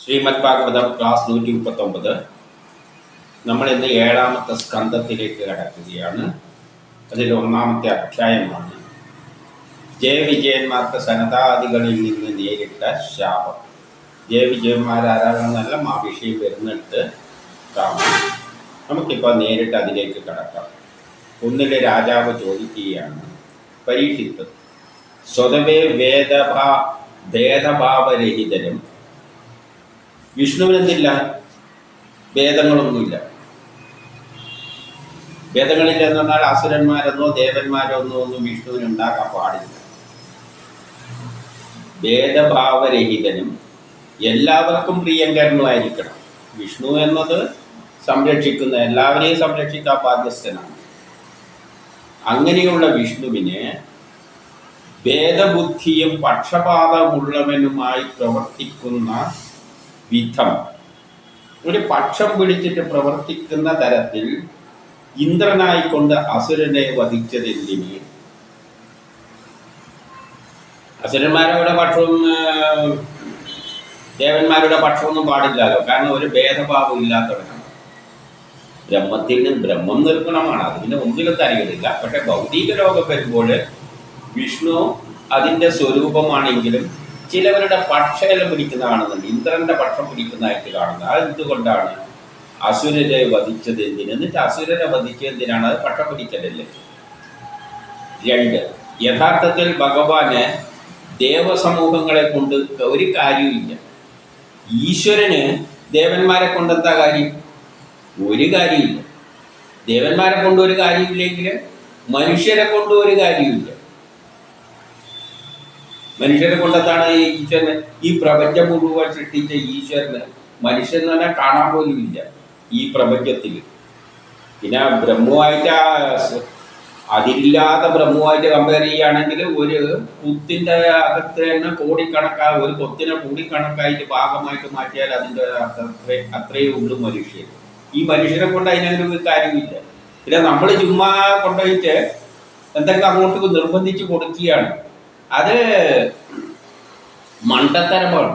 Shrimad Bhagavatam class 139. നമ്മൾ ഇന്ന് 7ാമത്തെ സ്കന്ധത്തിലേക്ക് കടക്കുകയാണ്. അതിൽ 1ാമത്തെ അധ്യായമാണ് ജയവിജയന്മാർക്ക് സനതാദികളിൽ നിന്ന് നേരിട്ട ശാപം. ജയവിജയന്മാരാരാണെന്നല്ല ആ വിഷയം വരുന്നിട്ട് കാണാം. നമുക്കിപ്പോൾ നേരിട്ട് അതിലേക്ക് കടക്കാം. ഒന്നിലെ രാജാവ് ചോദിക്കുകയാണ്, പരീക്ഷിത്ത് സ്വതവേ ഭേദഭാവരഹിതരും വിഷ്ണുവിനെന്തില്ല? ഭേദങ്ങളൊന്നുമില്ല. ഭേദങ്ങളില്ല എന്ന് പറഞ്ഞാൽ അസുരന്മാരെന്നോ ദേവന്മാരോ ഒന്നും വിഷ്ണുവിന് ഉണ്ടാക്കാൻ പാടില്ല. ഭേദഭാവരഹിതനും എല്ലാവർക്കും പ്രിയങ്കരനുമായിരിക്കണം. വിഷ്ണു എന്നത് സംരക്ഷിക്കുന്ന, എല്ലാവരെയും സംരക്ഷിക്കാൻ ബാധ്യസ്ഥനാണ്. അങ്ങനെയുള്ള വിഷ്ണുവിനെ ഭേദബുദ്ധിയും പക്ഷപാതമുള്ളവനുമായി പ്രവർത്തിക്കുന്ന വിധം, ഒരു പക്ഷം പിടിച്ചിട്ട് പ്രവർത്തിക്കുന്ന തരത്തിൽ ഇന്ദ്രനായിക്കൊണ്ട് അസുരനെ വധിച്ചതെന്തിന്? അസുരന്മാരുടെ പക്ഷവും ദേവന്മാരുടെ പക്ഷമൊന്നും പാടില്ലല്ലോ. കാരണം ഒരു ഭേദഭാവം ഇല്ലാത്തവനാണ്. ബ്രഹ്മം നിർഗുണമാണ്, അതിന് ഒന്നിലും തരികയില്ല. പക്ഷെ ഭൗതിക ലോകം വരുമ്പോൾ വിഷ്ണു അതിൻ്റെ സ്വരൂപമാണെങ്കിലും ചിലവരുടെ പക്ഷമെല്ലാം പിടിക്കുന്ന കാണുന്നുണ്ട്. ഇന്ദ്രന്റെ പക്ഷം പിടിക്കുന്നതായിട്ട് കാണുന്നത്. അതെന്തുകൊണ്ടാണ്? അസുരരെ വധിച്ചത് എന്തിന്? എന്നിട്ട് അസുരരെ വധിച്ചത് എന്തിനാണ്? അത് പക്ഷം പിടിക്കലല്ലേ. 2, യഥാർത്ഥത്തിൽ ഭഗവാന് ദേവസമൂഹങ്ങളെ കൊണ്ട് ഒരു കാര്യമില്ല. ഈശ്വരന് ദേവന്മാരെ കൊണ്ടെന്താ കാര്യം? ഒരു കാര്യമില്ല. ദേവന്മാരെ കൊണ്ട് ഒരു കാര്യമില്ലെങ്കിൽ മനുഷ്യരെ കൊണ്ട് ഒരു കാര്യമില്ല. മനുഷ്യരെ കൊണ്ടെന്താണ് ഈശ്വരന്? ഈ പ്രപഞ്ചം മുഴുവൻ സൃഷ്ടിച്ച ഈശ്വരന് മനുഷ്യൻ എന്ന് പറഞ്ഞാൽ കാണാൻ പോലും ഇല്ല ഈ പ്രപഞ്ചത്തിൽ. പിന്നെ ബ്രഹ്മവുമായിട്ട് അതില്ലാത്ത ബ്രഹ്മവുമായിട്ട് കമ്പയർ ചെയ്യുകയാണെങ്കിൽ ഒരു കുത്തിൻ്റെ അകത്ത് തന്നെ ഒരു കൊത്തിനെ കോടിക്കണക്കായിട്ട് ഭാഗമായിട്ട് മാറ്റിയാൽ അതിൻ്റെ അത്രയേ ഉള്ളൂ മനുഷ്യൻ. ഈ മനുഷ്യരെ കൊണ്ട് അതിനൊരു കാര്യമില്ല. പിന്നെ നമ്മൾ ചുമ്മാ കൊണ്ടുപോയിട്ട് എന്തെങ്കിലും അങ്ങോട്ട് നിർബന്ധിച്ച് കൊടുക്കുകയാണ്. അത് മണ്ടത്തരമാണ്.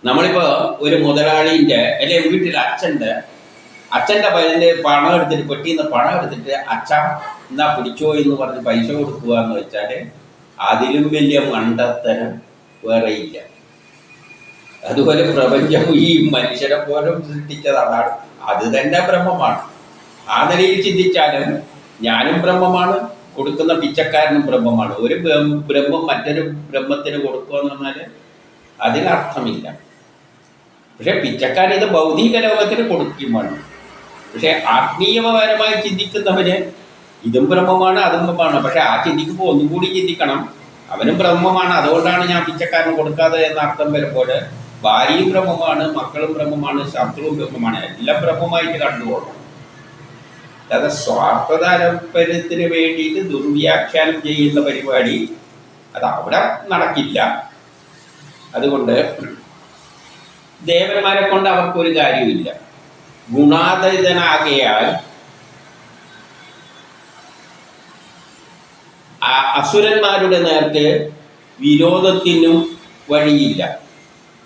നമ്മളിപ്പോൾ ഒരു മുതലാളിൻ്റെ അല്ലെങ്കിൽ വീട്ടിൽ അച്ഛൻ്റെ പണം എടുത്തിട്ട്, പെട്ടിന്ന് പണം എടുത്തിട്ട് അച്ഛ എന്നാ പിടിച്ചോ എന്ന് പറഞ്ഞ് പൈസ കൊടുക്കുക എന്ന് വെച്ചാൽ അതിലും വലിയ മണ്ടത്തരം വേറെയില്ല. അതുപോലെ പ്രപഞ്ചം ഈ മനുഷ്യരെ പോലും സൃഷ്ടിച്ചതാണ്. അത് തന്നെ ബ്രഹ്മമാണ്. ആ നിലയിൽ ചിന്തിച്ചാലും ഞാനും ബ്രഹ്മമാണ്, കൊടുക്കുന്ന പിച്ചക്കാരനും ബ്രഹ്മമാണ്. ഒരു ബ്രഹ്മം മറ്റൊരു ബ്രഹ്മത്തിന് കൊടുക്കുക എന്ന് പറഞ്ഞാൽ അതിനർത്ഥമില്ല. പക്ഷെ പിച്ചക്കാരൻ ഇത് ഭൗതിക ലോകത്തിന് കൊടുക്കുകയുമാണ്. പക്ഷെ ആത്മീയപരമായി ചിന്തിക്കുന്നവന് ഇതും ബ്രഹ്മമാണ് അതും ബ്രഹ്മമാണ്. പക്ഷെ ആ ചിന്തിക്കുമ്പോൾ ഒന്നും കൂടി ചിന്തിക്കണം, അവനും ബ്രഹ്മമാണ്, അതുകൊണ്ടാണ് ഞാൻ പിച്ചക്കാരന് കൊടുക്കാതെ എന്ന അർത്ഥം വരുമ്പോൾ ഭാര്യയും ബ്രഹ്മമാണ്, മക്കളും ബ്രഹ്മമാണ്, ശത്രുവും ബ്രഹ്മമാണ്. എല്ലാം ബ്രഹ്മമായിട്ട് കണ്ടുപോകണം. അല്ലാതെ സ്വാർത്ഥ താല്പര്യത്തിന് വേണ്ടിയിട്ട് ദുർവ്യാഖ്യാനം ചെയ്യുന്ന പരിപാടി അത് അവിടെ നടക്കില്ല. അതുകൊണ്ട് ദേവന്മാരെ കൊണ്ട് അവർക്കൊരു കാര്യമില്ല. ഗുണാതീതനാകയാൽ അസുരന്മാരുടെ നേർക്ക് വിരോധത്തിനും വഴിയില്ല.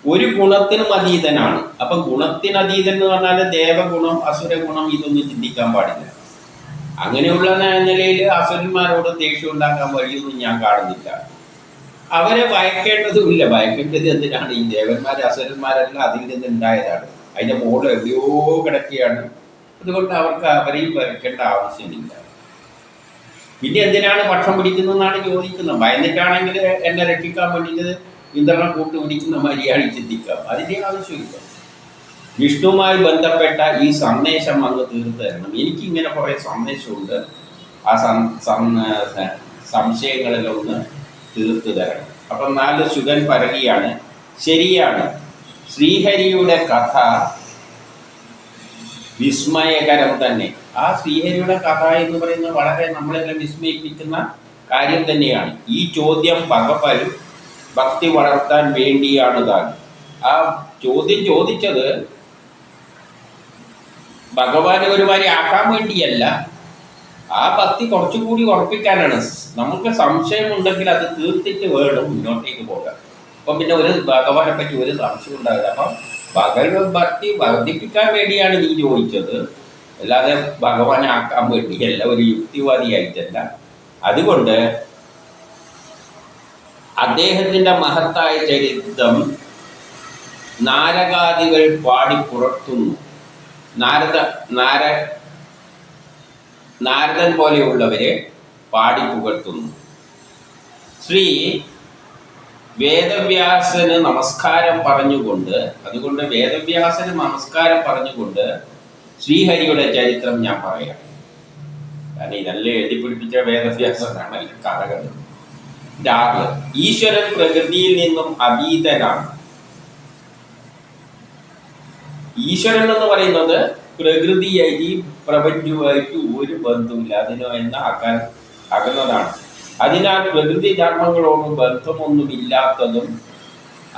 ഒരു ഗുണത്തിനും അതീതനാണ്. അപ്പം ഗുണത്തിനതീതൻ എന്ന് പറഞ്ഞാൽ ദേവഗുണം അസുരഗുണം ഇതൊന്നും ചിന്തിക്കാൻ പാടില്ല. അങ്ങനെയുള്ള നിലയിൽ അസുരന്മാരോട് ദേഷ്യം ഉണ്ടാക്കാൻ വഴിയൊന്നും ഞാൻ കാണുന്നില്ല. അവരെ ഭയക്കേണ്ടതുമില്ല. ഭയക്കേണ്ടത് എന്തിനാണ്? ഈ ദേവന്മാർ അസുരന്മാരെല്ലാം അതിൽ നിന്നുണ്ടായതാണ്. അതിൻ്റെ മോള് എവിടെയോ കിടക്കുകയാണ്. അതുകൊണ്ട് അവർക്ക് അവരെയും ഭയക്കേണ്ട ആവശ്യമില്ല. പിന്നെ എന്തിനാണ് പക്ഷം പിടിക്കുന്നതെന്നാണ് ചോദിക്കുന്നത്. ഭയന്നിട്ടാണെങ്കിൽ എന്നെ രക്ഷിക്കാൻ വേണ്ടിയിട്ട് ഇന്ദ്രനെ കൂട്ടുപിടിക്കുന്ന മര്യാദ ചിന്തിക്കാം. അതിൻ്റെ ആവശ്യമില്ല. വിഷ്ണുവുമായി ബന്ധപ്പെട്ട ഈ സന്ദേശം അങ്ങ് തീർത്ത് തരണം. എനിക്കിങ്ങനെ കുറേ സന്ദേശമുണ്ട്. ആ സംശയങ്ങളെല്ലാം ഒന്ന് തീർത്ത് തരണം. അപ്പം 4 ശുഗൻ പറയുകയാണ്, ശരിയാണ്, ശ്രീഹരിയുടെ കഥ വിസ്മയകരം തന്നെ. ആ ശ്രീഹരിയുടെ കഥ എന്ന് പറയുന്നത് വളരെ നമ്മളെല്ലാം വിസ്മയിപ്പിക്കുന്ന കാര്യം തന്നെയാണ്. ഈ ചോദ്യം ഭഗവാൻ ഭക്തി വളർത്താൻ വേണ്ടിയാണ് താൻ. ആ ചോദ്യം ചോദിച്ചത് ഭഗവാനെ ഒരുമാതിരി ആക്കാൻ വേണ്ടിയല്ല, ആ ഭക്തി കുറച്ചുകൂടി ഉറപ്പിക്കാനാണ്. നമുക്ക് സംശയമുണ്ടെങ്കിൽ അത് തീർത്തിട്ട് വേണം മുന്നോട്ടേക്ക് പോകാൻ. അപ്പം പിന്നെ ഒരു ഭഗവാനെ പറ്റി ഒരു സംശയം ഉണ്ടാവില്ല. അപ്പം ഭഗവത് ഭക്തി വർദ്ധിപ്പിക്കാൻ വേണ്ടിയാണ് നീ ചോദിച്ചത്, അല്ലാതെ ഭഗവാനെ ആക്കാൻ വേണ്ടിയല്ല, ഒരു യുക്തിവാദിയായിട്ടല്ല. അതുകൊണ്ട് അദ്ദേഹത്തിൻ്റെ മഹത്തായ ചരിത്രം നാരകാദികൾ പാടി പുറത്തുന്നു. നാരദൻ പോലെയുള്ളവരെ പാടി പുകഴ്ത്തുന്നു. ശ്രീ വേദവ്യാസന് നമസ്കാരം പറഞ്ഞുകൊണ്ട്, അതുകൊണ്ട് വേദവ്യാസന് നമസ്കാരം പറഞ്ഞുകൊണ്ട് ശ്രീഹരിയുടെ ചരിത്രം ഞാൻ പറയാം. കാരണം ഇതെല്ലാം എഴുതി പിടിപ്പിച്ച വേദവ്യാസനാണ് കഥകൾ. ഈശ്വരൻ പ്രകൃതിയിൽ നിന്നും അതീതനാണ്. ഈശ്വരൻ എന്ന് പറയുന്നത് പ്രകൃതിയായി പ്രപഞ്ചവുമായിട്ട് ഒരു ബന്ധമില്ല, അതിനോ എന്ന അകന്നതാണ്. അതിനാൽ പ്രകൃതി ധർമ്മങ്ങളോടും ബന്ധമൊന്നുമില്ലാത്തതും,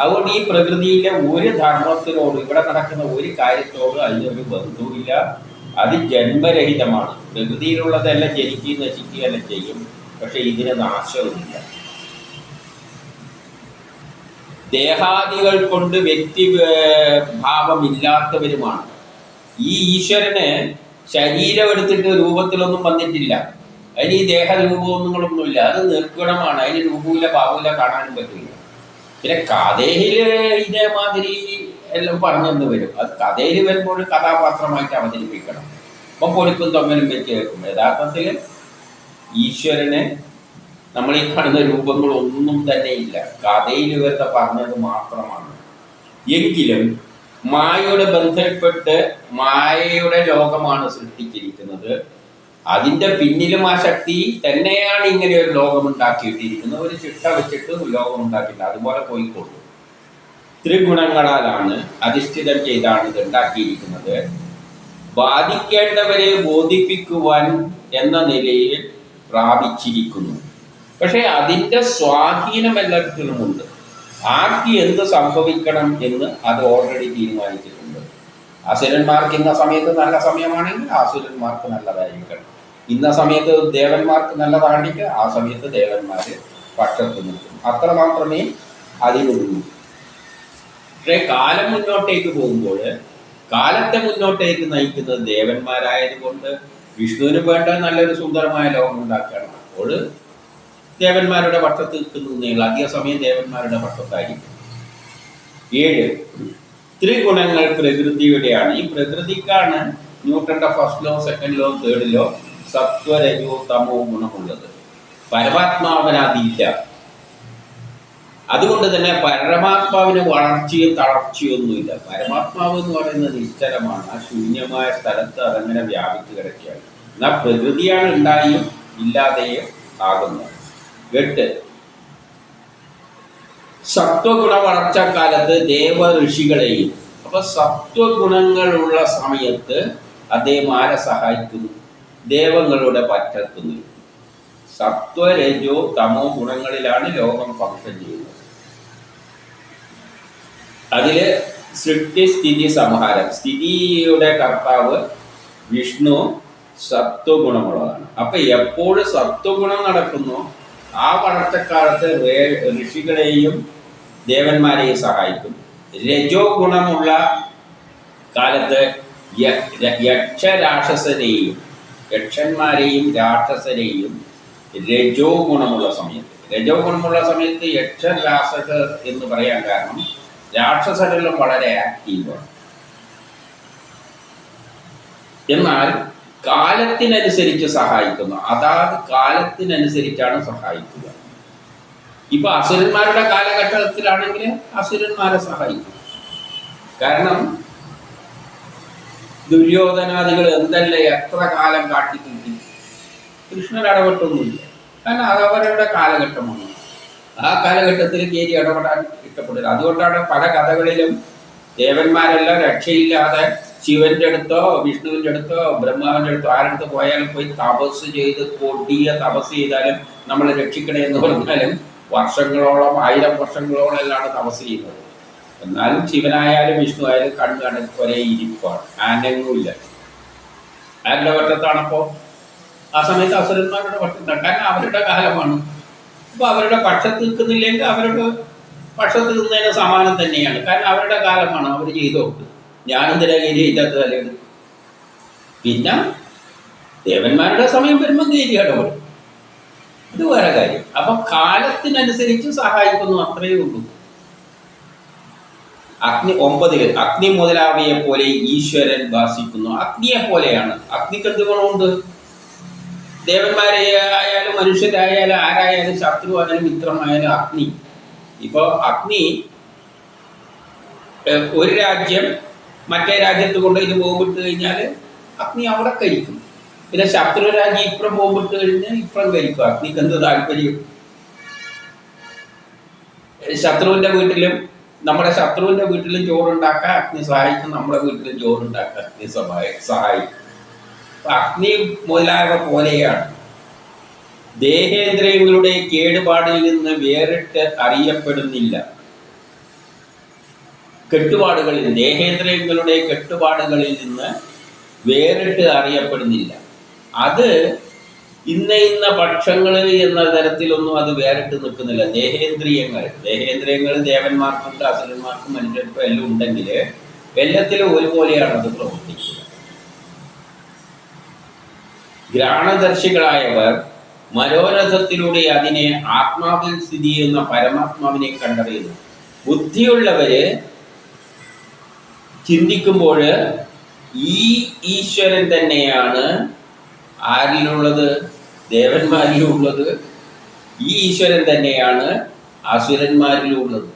അതുകൊണ്ട് ഈ പ്രകൃതിയിലെ ഒരു ധർമ്മത്തിനോടും ഇവിടെ നടക്കുന്ന ഒരു കാര്യത്തോടും അതിനൊരു ബന്ധവുമില്ല. അത് ജന്മരഹിതമാണ്. പ്രകൃതിയിലുള്ളതെല്ലാം ജനിക്കുകയും നശിക്കുകയെല്ലാം ചെയ്യും, പക്ഷെ ഇതിന് നാശവുമില്ല. ദേഹാദികൾ കൊണ്ട് വ്യക്തിഭാവമില്ലാത്തവരുമാണ്. ഈ ഈശ്വരന് ശരീരം എടുത്തിട്ട് രൂപത്തിലൊന്നും വന്നിട്ടില്ല. അതിന് ഈ ദേഹരൂപമൊന്നുങ്ങളൊന്നുമില്ല. അത് നിർഗുണമാണ്. അതിന് രൂപമില്ല, ഭാവമില്ല, കാണാനും പറ്റില്ല. പിന്നെ കഥയിൽ ഇതേമാതിരി എല്ലാം പറഞ്ഞെന്ന് വരും. അത് കഥയിൽ വരുമ്പോൾ കഥാപാത്രമായിട്ട് അവതരിപ്പിക്കണം. അപ്പം പൊളിക്കും തൊങ്ങലും വെച്ച് കേൾക്കും. യഥാർത്ഥത്തിൽ ഈശ്വരനെ നമ്മൾ ഈ കാണുന്ന രൂപങ്ങളൊന്നും തന്നെ ഇല്ല, കഥയിൽ വെറുതെ പറഞ്ഞത് മാത്രമാണ്. എങ്കിലും മായയുടെ ബന്ധപ്പെട്ട് മായയുടെ ലോകമാണ് സൃഷ്ടിച്ചിരിക്കുന്നത്. അതിൻ്റെ പിന്നിലും ആ ശക്തി തന്നെയാണ് ഇങ്ങനെ ഒരു ലോകമുണ്ടാക്കിയിട്ടിരിക്കുന്നത്. ഒരു ചിട്ട വെച്ചിട്ട് ലോകമുണ്ടാക്കിയിട്ടുണ്ട്. അതുപോലെ പോയിക്കൊള്ളു. ത്രിഗുണങ്ങളാലാണ് അധിഷ്ഠിതം ചെയ്താണ് ഇത് ഉണ്ടാക്കിയിരിക്കുന്നത്. ബാധിക്കേണ്ടവരെ ബോധിപ്പിക്കുവാൻ എന്ന നിലയിൽ പ്രാപിച്ചിരിക്കുന്നു. പക്ഷെ അതിൻ്റെ സ്വാധീനം എല്ലാത്തിനുമുണ്ട്. ആർക്ക് എന്ത് സംഭവിക്കണം എന്ന് അത് ഓൾറെഡി തീരുമാനിച്ചിട്ടുണ്ട്. അസുരന്മാർക്ക് ഇന്ന സമയത്ത് നല്ല സമയമാണെങ്കിൽ അസുരന്മാർക്ക് നല്ലതായിരിക്കണം. ഇന്ന സമയത്ത് ദേവന്മാർക്ക് നല്ലതാണെങ്കിൽ ആ സമയത്ത് ദേവന്മാർ പക്ഷത്ത് നിൽക്കും. അത്ര മാത്രമേ അതിനുള്ളൂ. പക്ഷേ കാലം മുന്നോട്ടേക്ക് പോകുമ്പോൾ കാലത്തെ മുന്നോട്ടേക്ക് നയിക്കുന്നത് ദേവന്മാരായതുകൊണ്ട് വിഷ്ണുവിന് വേണ്ട നല്ലൊരു സുന്ദരമായ ലോകം ഉണ്ടാക്കണം. അപ്പോൾ ദേവന്മാരുടെ പക്ഷത്ത് നിൽക്കുന്നതിനുള്ള അധിക സമയം ദേവന്മാരുടെ പക്ഷത്തായിരിക്കും. 7 ത്രിഗുണങ്ങൾ പ്രകൃതിയുടെയാണ്. ഈ പ്രകൃതിക്കാണ് ന്യൂട്ടന്റെ first law, second law, third law സത്വരജോ തമോ ഗുണമുള്ളത്. പരമാത്മാവിന് അതില്ല. അതുകൊണ്ട് തന്നെ പരമാത്മാവിന് വളർച്ചയും തളർച്ചയൊന്നുമില്ല. പരമാത്മാവ് എന്ന് പറയുന്നത് നിശ്ചലമാണ്. ആ ശൂന്യമായ സ്ഥലത്ത് അതങ്ങനെ വ്യാപിച്ചു കിടക്കുകയാണ്. എന്നാൽ പ്രകൃതിയാണ് ഉണ്ടായും ഇല്ലാതെയും ആകുന്നത്. 8 സത്വഗുണ വളർച്ചക്കാലത്ത് ദേവ ഋഷികളെയും, അപ്പൊ സത്വഗുണങ്ങളുള്ള സമയത്ത് അദ്ദേഹം ആരെ സഹായിക്കുന്നു? ദേവങ്ങളുടെ പറ്റത്ത് നിൽക്കും. സത്വരജോ തമോ ഗുണങ്ങളിലാണ് ലോകം ഫംഗ്ഷൻ ചെയ്യുന്നത്. അതില് സൃഷ്ടി സ്ഥിതി സംഹാരം. സ്ഥിതിയുടെ കർത്താവ് വിഷ്ണു സത്വഗുണമുള്ളതാണ്. അപ്പൊ എപ്പോഴും സത്വഗുണം നടക്കുന്നു ആ വളർച്ചക്കാലത്ത് ഋഷികളെയും ദേവന്മാരെയും സഹായിക്കും. രജോ ഗുണമുള്ള കാലത്ത് യക്ഷരാക്ഷസരെയും, യക്ഷന്മാരെയും രാക്ഷസരെയും രജോ ഗുണമുള്ള സമയത്ത് യക്ഷരാക്ഷസർ എന്ന് പറയാൻ കാരണം രാക്ഷസരെല്ലാം വളരെ ആക്റ്റീവാണ്. എന്നാൽ കാലത്തിനനുസരിച്ച് സഹായിക്കുന്നു. അതാത് കാലത്തിനനുസരിച്ചാണ് സഹായിക്കുക. ഇപ്പൊ അസുരന്മാരുടെ കാലഘട്ടത്തിലാണെങ്കിൽ അസുരന്മാരെ സഹായിക്കും. കാരണം ദുര്യോധനാദികൾ എന്തെല്ലാം എത്ര കാലം കാട്ടിത്തീർത്തി, കൃഷ്ണൻ ഇടപെട്ടൊന്നുമില്ല. കാരണം അത് അവരുടെ കാലഘട്ടമാണ്. ആ കാലഘട്ടത്തിൽ കയറി ഇടപെടാൻ ഇഷ്ടപ്പെടില്ല. അതുകൊണ്ടാണ് പല കഥകളിലും ദേവന്മാരെല്ലാം രക്ഷയില്ലാതെ ശിവന്റെ അടുത്തോ വിഷ്ണുവിൻ്റെ അടുത്തോ ബ്രഹ്മാവിൻ്റെ അടുത്തോ ആരടുത്ത് പോയാലും പോയി തപസ് ചെയ്ത് കൊടിയ തപസ് ചെയ്താലും നമ്മളെ രക്ഷിക്കണേ എന്ന് പറഞ്ഞാലും വർഷങ്ങളോളം 1000 വർഷങ്ങളോളം എല്ലാം തപസ് ചെയ്യുന്നത്. എന്നാലും ശിവനായാലും വിഷ്ണു ആയാലും കണ്ണു ഒരേ ഇരിപ്പാണ്, അനങ്ങൂല്ല. ആരുടെ പക്ഷത്താണപ്പോൾ? ആ സമയത്ത് അസുരന്മാരുടെ പക്ഷത്താണ്. കാരണം അവരുടെ കാലമാണ്. അപ്പോൾ അവരുടെ പക്ഷത്ത് നിൽക്കുന്നില്ലെങ്കിൽ അവരുടെ പക്ഷത്ത് നിന്നതിന് സമാനം തന്നെയാണ്. കാരണം അവരുടെ കാലമാണ്, അവർ ചെയ്തോട്ട്. ഞാനെന്തിനാ കയറി ഇതിനകത്ത് തലയിടും? പിന്നെ ദേവന്മാരുടെ സമയം വരുമ്പോൾ കയറി ഇടപെടും, ഇത് വേറെ കാര്യം. അപ്പൊ കാലത്തിനനുസരിച്ച് സഹായിക്കുന്നു, അത്രയേ ഉള്ളൂ. അഗ്നി 9 അഗ്നി മുതലാവയെ പോലെ ഈശ്വരൻ ഭാസിക്കുന്നു. അഗ്നിയെ പോലെയാണ്. അഗ്നിക്ക് എന്ത് ഗുണമുണ്ട്? ദേവന്മാരെ ആയാലും മനുഷ്യരായാലും ആരായാലും ശത്രുവായാലും മിത്രമായാലും അഗ്നി. ഇപ്പോൾ അഗ്നി ഒരു രാജ്യം മറ്റേ രാജ്യത്ത് കൊണ്ടുപോയി ബോംബിട്ട് കഴിഞ്ഞാൽ അഗ്നി അവിടെ കരിക്കും. പിന്നെ ശത്രു രാജ്യം ഇപ്പുറം ബോംബിട്ട് കഴിഞ്ഞാൽ ഇപ്പുറം കരിക്കും. അഗ്നിക്ക് എന്ത് താല്പര്യം? ശത്രുവിൻ്റെ വീട്ടിലും നമ്മുടെ ശത്രുവിൻ്റെ വീട്ടിലും ചോറുണ്ടാക്കാൻ അഗ്നി സഹായിക്കും, നമ്മുടെ വീട്ടിലും ചോറുണ്ടാക്കാൻ അഗ്നി സഹായിക്കും. അഗ്നി മുതലായവ പോലെയാണ്. ദേഹേന്ദ്രിയങ്ങളുടെ കേടുപാടിൽ നിന്ന് വേറിട്ട് അറിയപ്പെടുന്നില്ല. ദേഹേന്ദ്രിയങ്ങളുടെ കെട്ടുപാടുകളിൽ നിന്ന് വേറിട്ട് അറിയപ്പെടുന്നില്ല. അത് ഇന്ന ഭക്ഷങ്ങൾ എന്ന തരത്തിലൊന്നും അത് വേറിട്ട് നിൽക്കുന്നില്ല. ദേഹേന്ദ്രിയങ്ങൾ ദേവന്മാർക്കുണ്ട്, അസുരന്മാർക്കും മനുഷ്യർക്കും എല്ലാം ഉണ്ടെങ്കിൽ എല്ലാത്തിലും ഒരുപോലെയാണ് അത് പ്രവർത്തിക്കുക. ഘ്രാണദർശികളായവർ മനോരഥത്തിലൂടെ അതിനെ ആത്മാവിൽ സ്ഥിതി ചെയ്യുന്ന പരമാത്മാവിനെ കണ്ടറിയുന്നു. ബുദ്ധിയുള്ളവര് ചിന്തിക്കുമ്പോൾ ഈ ഈശ്വരൻ തന്നെയാണ് ആരിലുള്ളത്? ദേവന്മാരിലുള്ളത്. ഈ ഈശ്വരൻ തന്നെയാണ് അസുരന്മാരിലുള്ളത്.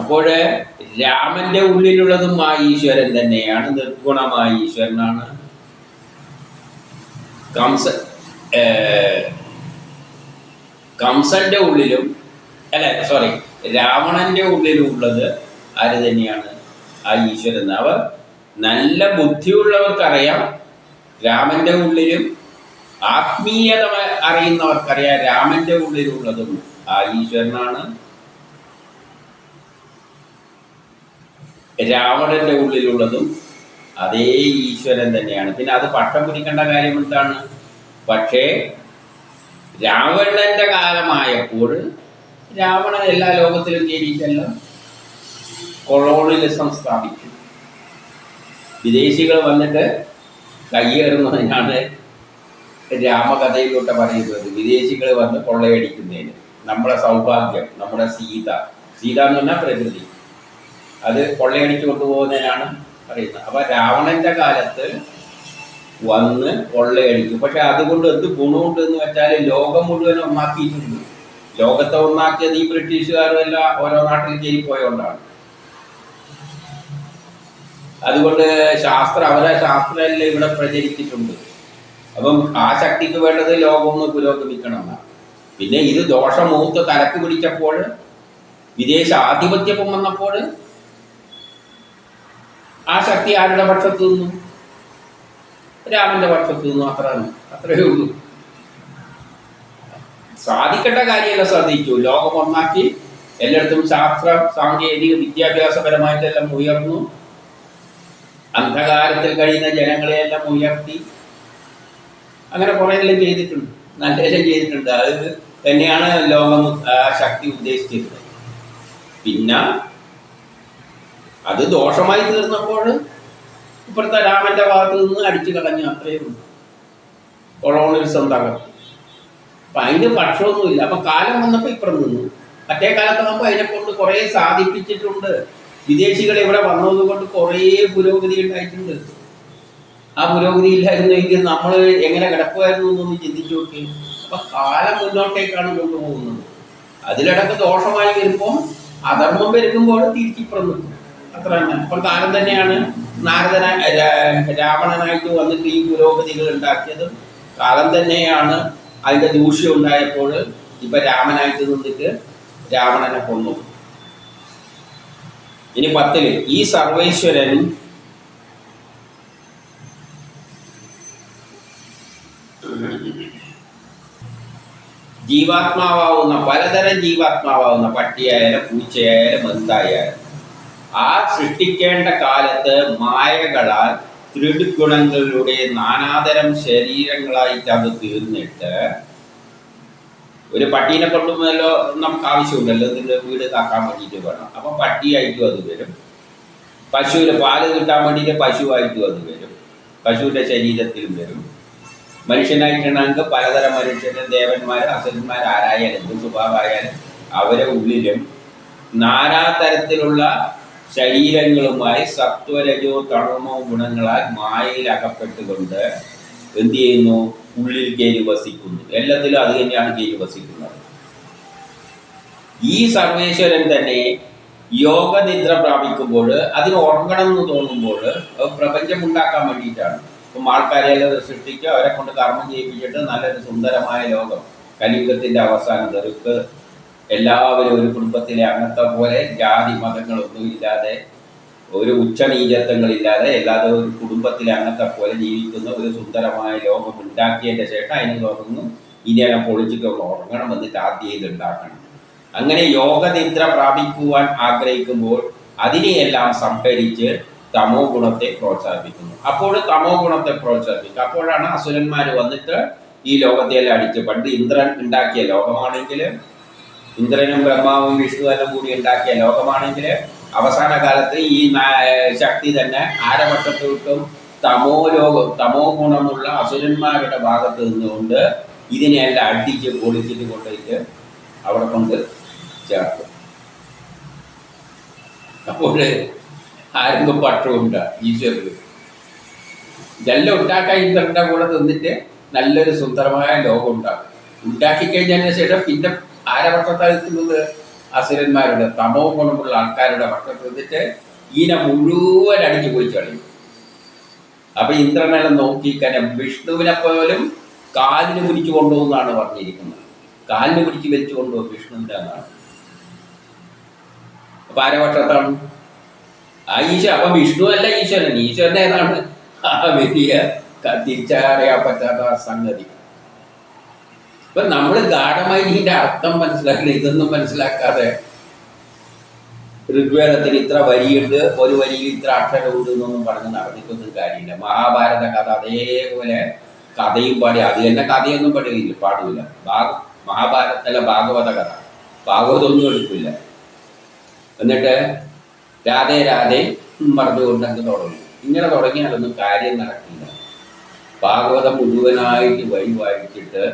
അപ്പോൾ രാമന്റെ ഉള്ളിലുള്ളതും ആ ഈശ്വരൻ തന്നെയാണ്, നിർഗുണമായ ഈശ്വരനാണ്. കംസന്റെ ഉള്ളിലും രാവണന്റെ ഉള്ളിലും ഉള്ളത് ആര് തന്നെയാണ്? ആ ഈശ്വരൻ. അവർ നല്ല ബുദ്ധിയുള്ളവർക്കറിയാം രാമന്റെ ഉള്ളിലും, ആത്മീയത അറിയുന്നവർക്കറിയാം രാമന്റെ ഉള്ളിലുള്ളതും ആ ഈശ്വരനാണ്. രാവണന്റെ ഉള്ളിലുള്ളതും അതേ ഈശ്വരൻ തന്നെയാണ്. പിന്നെ അത് പട്ടം പിടിക്കേണ്ട കാര്യം എന്താണ്? പക്ഷേ രാവണന്റെ കാലമായപ്പോൾ രാവണൻ എല്ലാ ലോകത്തിലും കയറിയിട്ടെല്ലാം കൊളോണിയലിസം സ്ഥാപിച്ചു. വിദേശികൾ വന്നിട്ട് കയ്യേറുന്നതിനാണ് രാമകഥയിലൂടെ പറയുന്നത്. വിദേശികൾ വന്ന് കൊള്ളയടിക്കുന്നതിന് നമ്മുടെ സൗഭാഗ്യം, നമ്മുടെ സീത എന്ന് പറഞ്ഞാൽ പ്രകൃതി, അത് കൊള്ളയടിച്ചു കൊണ്ടുപോകുന്നതിനാണ് പറയുന്നത്. അപ്പം രാവണന്റെ കാലത്ത് വന്ന് കൊള്ളയടിക്കും. പക്ഷെ അതുകൊണ്ട് എന്ത് ഗുണമുണ്ട് എന്ന് വെച്ചാൽ ലോകം മുഴുവൻ ഒന്നാക്കിയിട്ടുണ്ട്. ലോകത്തെ ഒന്നാക്കിയത് ഈ ബ്രിട്ടീഷുകാരും എല്ലാം ഓരോ നാട്ടിൽ കയറിപ്പോയോണ്ടാണ്. അതുകൊണ്ട് അവരെ ശാസ്ത്രമെല്ലാം ഇവിടെ പ്രചരിച്ചിട്ടുണ്ട്. അപ്പം ആ ശക്തിക്ക് വേണ്ടത് ലോകം ഒന്ന് പുരോഗമിക്കണം എന്നാണ്. പിന്നെ ഇത് ദോഷമൂത്ത് തലക്ക് പിടിച്ചപ്പോൾ, വിദേശ ആധിപത്യം വന്നപ്പോൾ ആ ശക്തി ആരുടെ പക്ഷത്ത് നിന്നു? രാമന്റെ പക്ഷത്ത് നിന്നു. അത്രയേ ഉള്ളൂ. സാധിക്കേണ്ട കാര്യമല്ല സാധിച്ചു. ലോകം ഒന്നാക്കി, എല്ലായിടത്തും ശാസ്ത്ര സാങ്കേതിക വിദ്യാഭ്യാസപരമായിട്ടെല്ലാം ഉയർന്നു. അന്ധകാരത്തിൽ കഴിയുന്ന ജനങ്ങളെയെല്ലാം ഉയർത്തി. അങ്ങനെ കുറേയെല്ലാം ചെയ്തിട്ടുണ്ട്, നല്ലതെല്ലാം ചെയ്തിട്ടുണ്ട്. അത് തന്നെയാണ് ലോകം ശക്തി ഉദ്ദേശിച്ചിരുന്നത്. പിന്നെ അത് ദോഷമായി തീർന്നപ്പോൾ ഇപ്പോഴത്തെ രാമന്റെ ഭാഗത്ത് നിന്ന് അടിച്ചു കളഞ്ഞു. അത്രയേ ഉള്ളൂ. കൊളോണിയലിസം തകർത്തു. അപ്പം അതിന് പക്ഷമൊന്നുമില്ല. അപ്പം കാലം വന്നപ്പോൾ ഇപ്പുറം നിന്നു. മറ്റേ കാലത്താകുമ്പോൾ അതിനെ കൊണ്ട് കുറേ സാധിപ്പിച്ചിട്ടുണ്ട്. വിദേശികൾ ഇവിടെ വന്നത് കൊണ്ട് കുറേ പുരോഗതി ഉണ്ടായിട്ടുണ്ട്. ആ പുരോഗതി ഇല്ലായിരുന്നെങ്കിൽ നമ്മൾ എങ്ങനെ കിടക്കുമായിരുന്നു എന്നൊന്ന് ചിന്തിച്ചു നോക്കി. അപ്പം കാലം മുന്നോട്ടേക്കാണ് കൊണ്ടുപോകുന്നത്. അതിലിടക്ക് ദോഷമായി വരുമ്പോൾ, അധർമ്മം വരുമ്പോൾ തിരിച്ചിപ്പുറം നിൽക്കും. അത്ര തന്നെ. അപ്പോൾ കാലം തന്നെയാണ് രാവണനായിട്ട് വന്നിട്ട് ഈ പുരോഗതികൾ ഉണ്ടാക്കിയതും. കാലം തന്നെയാണ് അതിൻ്റെ ദൂഷ്യം ഉണ്ടായപ്പോൾ ഇപ്പം രാമനായിട്ട് നിന്നിട്ട് രാവണനെ കൊന്നു. ഇനി 10 ഈ സർവേശ്വരൻ ജീവാത്മാവാവുന്ന, പലതരം ജീവാത്മാവാവുന്ന, പട്ടിയായാലും പൂച്ചയായാലും എന്തായാലും ആ സൃഷ്ടിക്കേണ്ട കാലത്ത് മായകളാൽ ത്രിഗുണങ്ങളിലൂടെ നാനാതരം ശരീരങ്ങളായിട്ട് അത് തീർന്നിട്ട് ഒരു പട്ടീനെ കൊണ്ടുപോയല്ലോ നമുക്ക് ആവശ്യമുണ്ടല്ലോ, ഇതിൻ്റെ വീട് കാക്കാൻ വേണ്ടിയിട്ട് വേണം. അപ്പം പട്ടിയായിട്ടും അത് വരും. പശുവിന് പാല് കിട്ടാൻ വേണ്ടിയിട്ട് പശുവായിട്ടും അത് വരും. പശുവിൻ്റെ ശരീരത്തിലും വരും. മനുഷ്യനായിട്ടുണ്ടെങ്കിൽ പലതരം മനുഷ്യരും ദേവന്മാർ അസുരന്മാർ ആരായാലും എന്ത് സ്വഭാവമായാലും അവരെ ഉള്ളിലും നാനാതരത്തിലുള്ള ശരീരങ്ങളുമായി സത്വരജോ തണുമോ ഗുണങ്ങളാൽ മായയിൽ അകപ്പെട്ടുകൊണ്ട് എന്ത് ചെയ്യുന്നു? ഉള്ളിൽ കയറി വസിക്കുന്നു. എല്ലാത്തിലും അത് തന്നെയാണ് കയറി വസിക്കുന്നത്. ഈ സർവേശ്വരൻ തന്നെ യോഗനിദ്ര പ്രാപിക്കുമ്പോൾ, അതിന് ഉറങ്ങണം എന്ന് തോന്നുമ്പോൾ, പ്രപഞ്ചം ഉണ്ടാക്കാൻ വേണ്ടിയിട്ടാണ്. ഇപ്പം ആൾക്കാരെല്ലാം സൃഷ്ടിച്ച് അവരെ കൊണ്ട് കർമ്മം ചെയ്യിപ്പിച്ചിട്ട് നല്ലൊരു സുന്ദരമായ ലോകം, കലിയുഗത്തിൻ്റെ അവസാനത്തിലേക്ക് എല്ലാവരും ഒരു കുടുംബത്തിലെ അംഗത്തെ പോലെ ജാതി മതങ്ങളൊന്നും ഇല്ലാതെ, ഒരു ഉച്ചനീചത്വങ്ങളില്ലാതെ അല്ലാതെ ഒരു കുടുംബത്തിലെ അംഗത്തെ പോലെ ജീവിക്കുന്ന ഒരു സുന്ദരമായ ലോകം ഉണ്ടാക്കിയതിൻ്റെ ശേഷം അതിന് തോന്നുന്നു ഇനിയെല്ലാം പൊളിച്ചിട്ട് ഉറങ്ങണം, എന്നിട്ട് ആദ്യം ഇത് ഉണ്ടാക്കണം. അങ്ങനെ യോഗനിദ്ര പ്രാപിക്കുവാൻ ആഗ്രഹിക്കുമ്പോൾ അതിനെയെല്ലാം സംഭരിച്ച് തമോ ഗുണത്തെ പ്രോത്സാഹിപ്പിക്കുന്നു. അപ്പോൾ തമോ ഗുണത്തെ പ്രോത്സാഹിപ്പിക്കും. അപ്പോഴാണ് അസുരന്മാർ വന്നിട്ട് ഈ ലോകത്തെയെല്ലാം അടിച്ച്, പണ്ട് ഇന്ദ്രൻ ഉണ്ടാക്കിയ ലോകമാണെങ്കിൽ, ഇന്ദ്രനും ബ്രഹ്മാവും വിഷ്ണുവെല്ലാം കൂടി ഉണ്ടാക്കിയ ലോകമാണെങ്കിൽ, അവസാന കാലത്ത് ഈ ശക്തി തന്നെ ആരവട്ടത്ത് വിട്ടും തമോ ഗുണമുള്ള അസുരന്മാരുടെ ഭാഗത്ത് നിന്നുകൊണ്ട് ഇതിനെല്ലാം അടിച്ച് പൊളിച്ചിട്ട് കൊണ്ടുപോയിട്ട് അവിടെ കൊണ്ട് ചേർക്കും. അപ്പോൾ ആർക്കും പട്ടമുണ്ട് ഈശ്വരന്. ഇതെല്ലാം ഉണ്ടാക്കാൻ ഇന്ദ്രൻ്റെ കൂടെ നിന്നിട്ട് നല്ലൊരു സുന്ദരമായ ലോകം ഉണ്ടാക്കും. ഉണ്ടാക്കിക്കഴിഞ്ഞതിന് ശേഷം പിന്നെ ആരവട്ടത്തെത്തുന്നത് അസുരന്മാരുടെ തമോ ഗുണമുള്ള ആൾക്കാരുടെ വട്ടത്ത് നിന്നിട്ട് ഈനെ മുഴുവൻ അടിച്ച് പൊളിച്ച് കളയും. അപ്പം ഇന്ദ്രനെല്ലാം നോക്കിക്കഴിഞ്ഞാൽ വിഷ്ണുവിനെ പോലും കാലിന് പിടിച്ചു കൊണ്ടുപോകുന്നതാണ് പറഞ്ഞിരിക്കുന്നത്. കാലിന് പിടിച്ച് വലിച്ചു കൊണ്ടുപോകും വിഷ്ണുവിൻ്റെ എന്നാണ്. അപ്പം ആരവട്ടത്താണ് അപ്പം വിഷ്ണു അല്ല ഈശ്വരൻ. ഈശ്വരൻ ഏതാണ്? ആ വലിയ തിരിച്ചറിയാൻ പറ്റാത്ത സംഗതി. ഇപ്പം നമ്മൾ ഗാഠമായി ഇതിൻ്റെ അർത്ഥം മനസ്സിലാക്കില്ല. ഇതൊന്നും മനസ്സിലാക്കാതെ ഋഗ്വേദത്തിന് ഇത്ര വരിയുണ്ട്, ഒരു വരിയിൽ ഇത്ര അക്ഷരമുണ്ട് എന്നൊന്നും പറഞ്ഞ് നടന്നിട്ടൊന്നും കാര്യമില്ല. മഹാഭാരത കഥ അതേപോലെ കഥയും പാടി, അത് തന്നെ കഥയൊന്നും പാടില്ല. മഹാഭാരതത്തിലെ ഭാഗവത കഥ, ഭാഗവതമൊന്നും എടുക്കില്ല. എന്നിട്ട് രാധേ രാധേ പറഞ്ഞുകൊണ്ട് അങ്ങ് തുടങ്ങി. ഇങ്ങനെ തുടങ്ങിയാലൊന്നും കാര്യം നടക്കില്ല. ഭാഗവതം മുഴുവനായിട്ട് വഴി വായിച്ചിട്ട്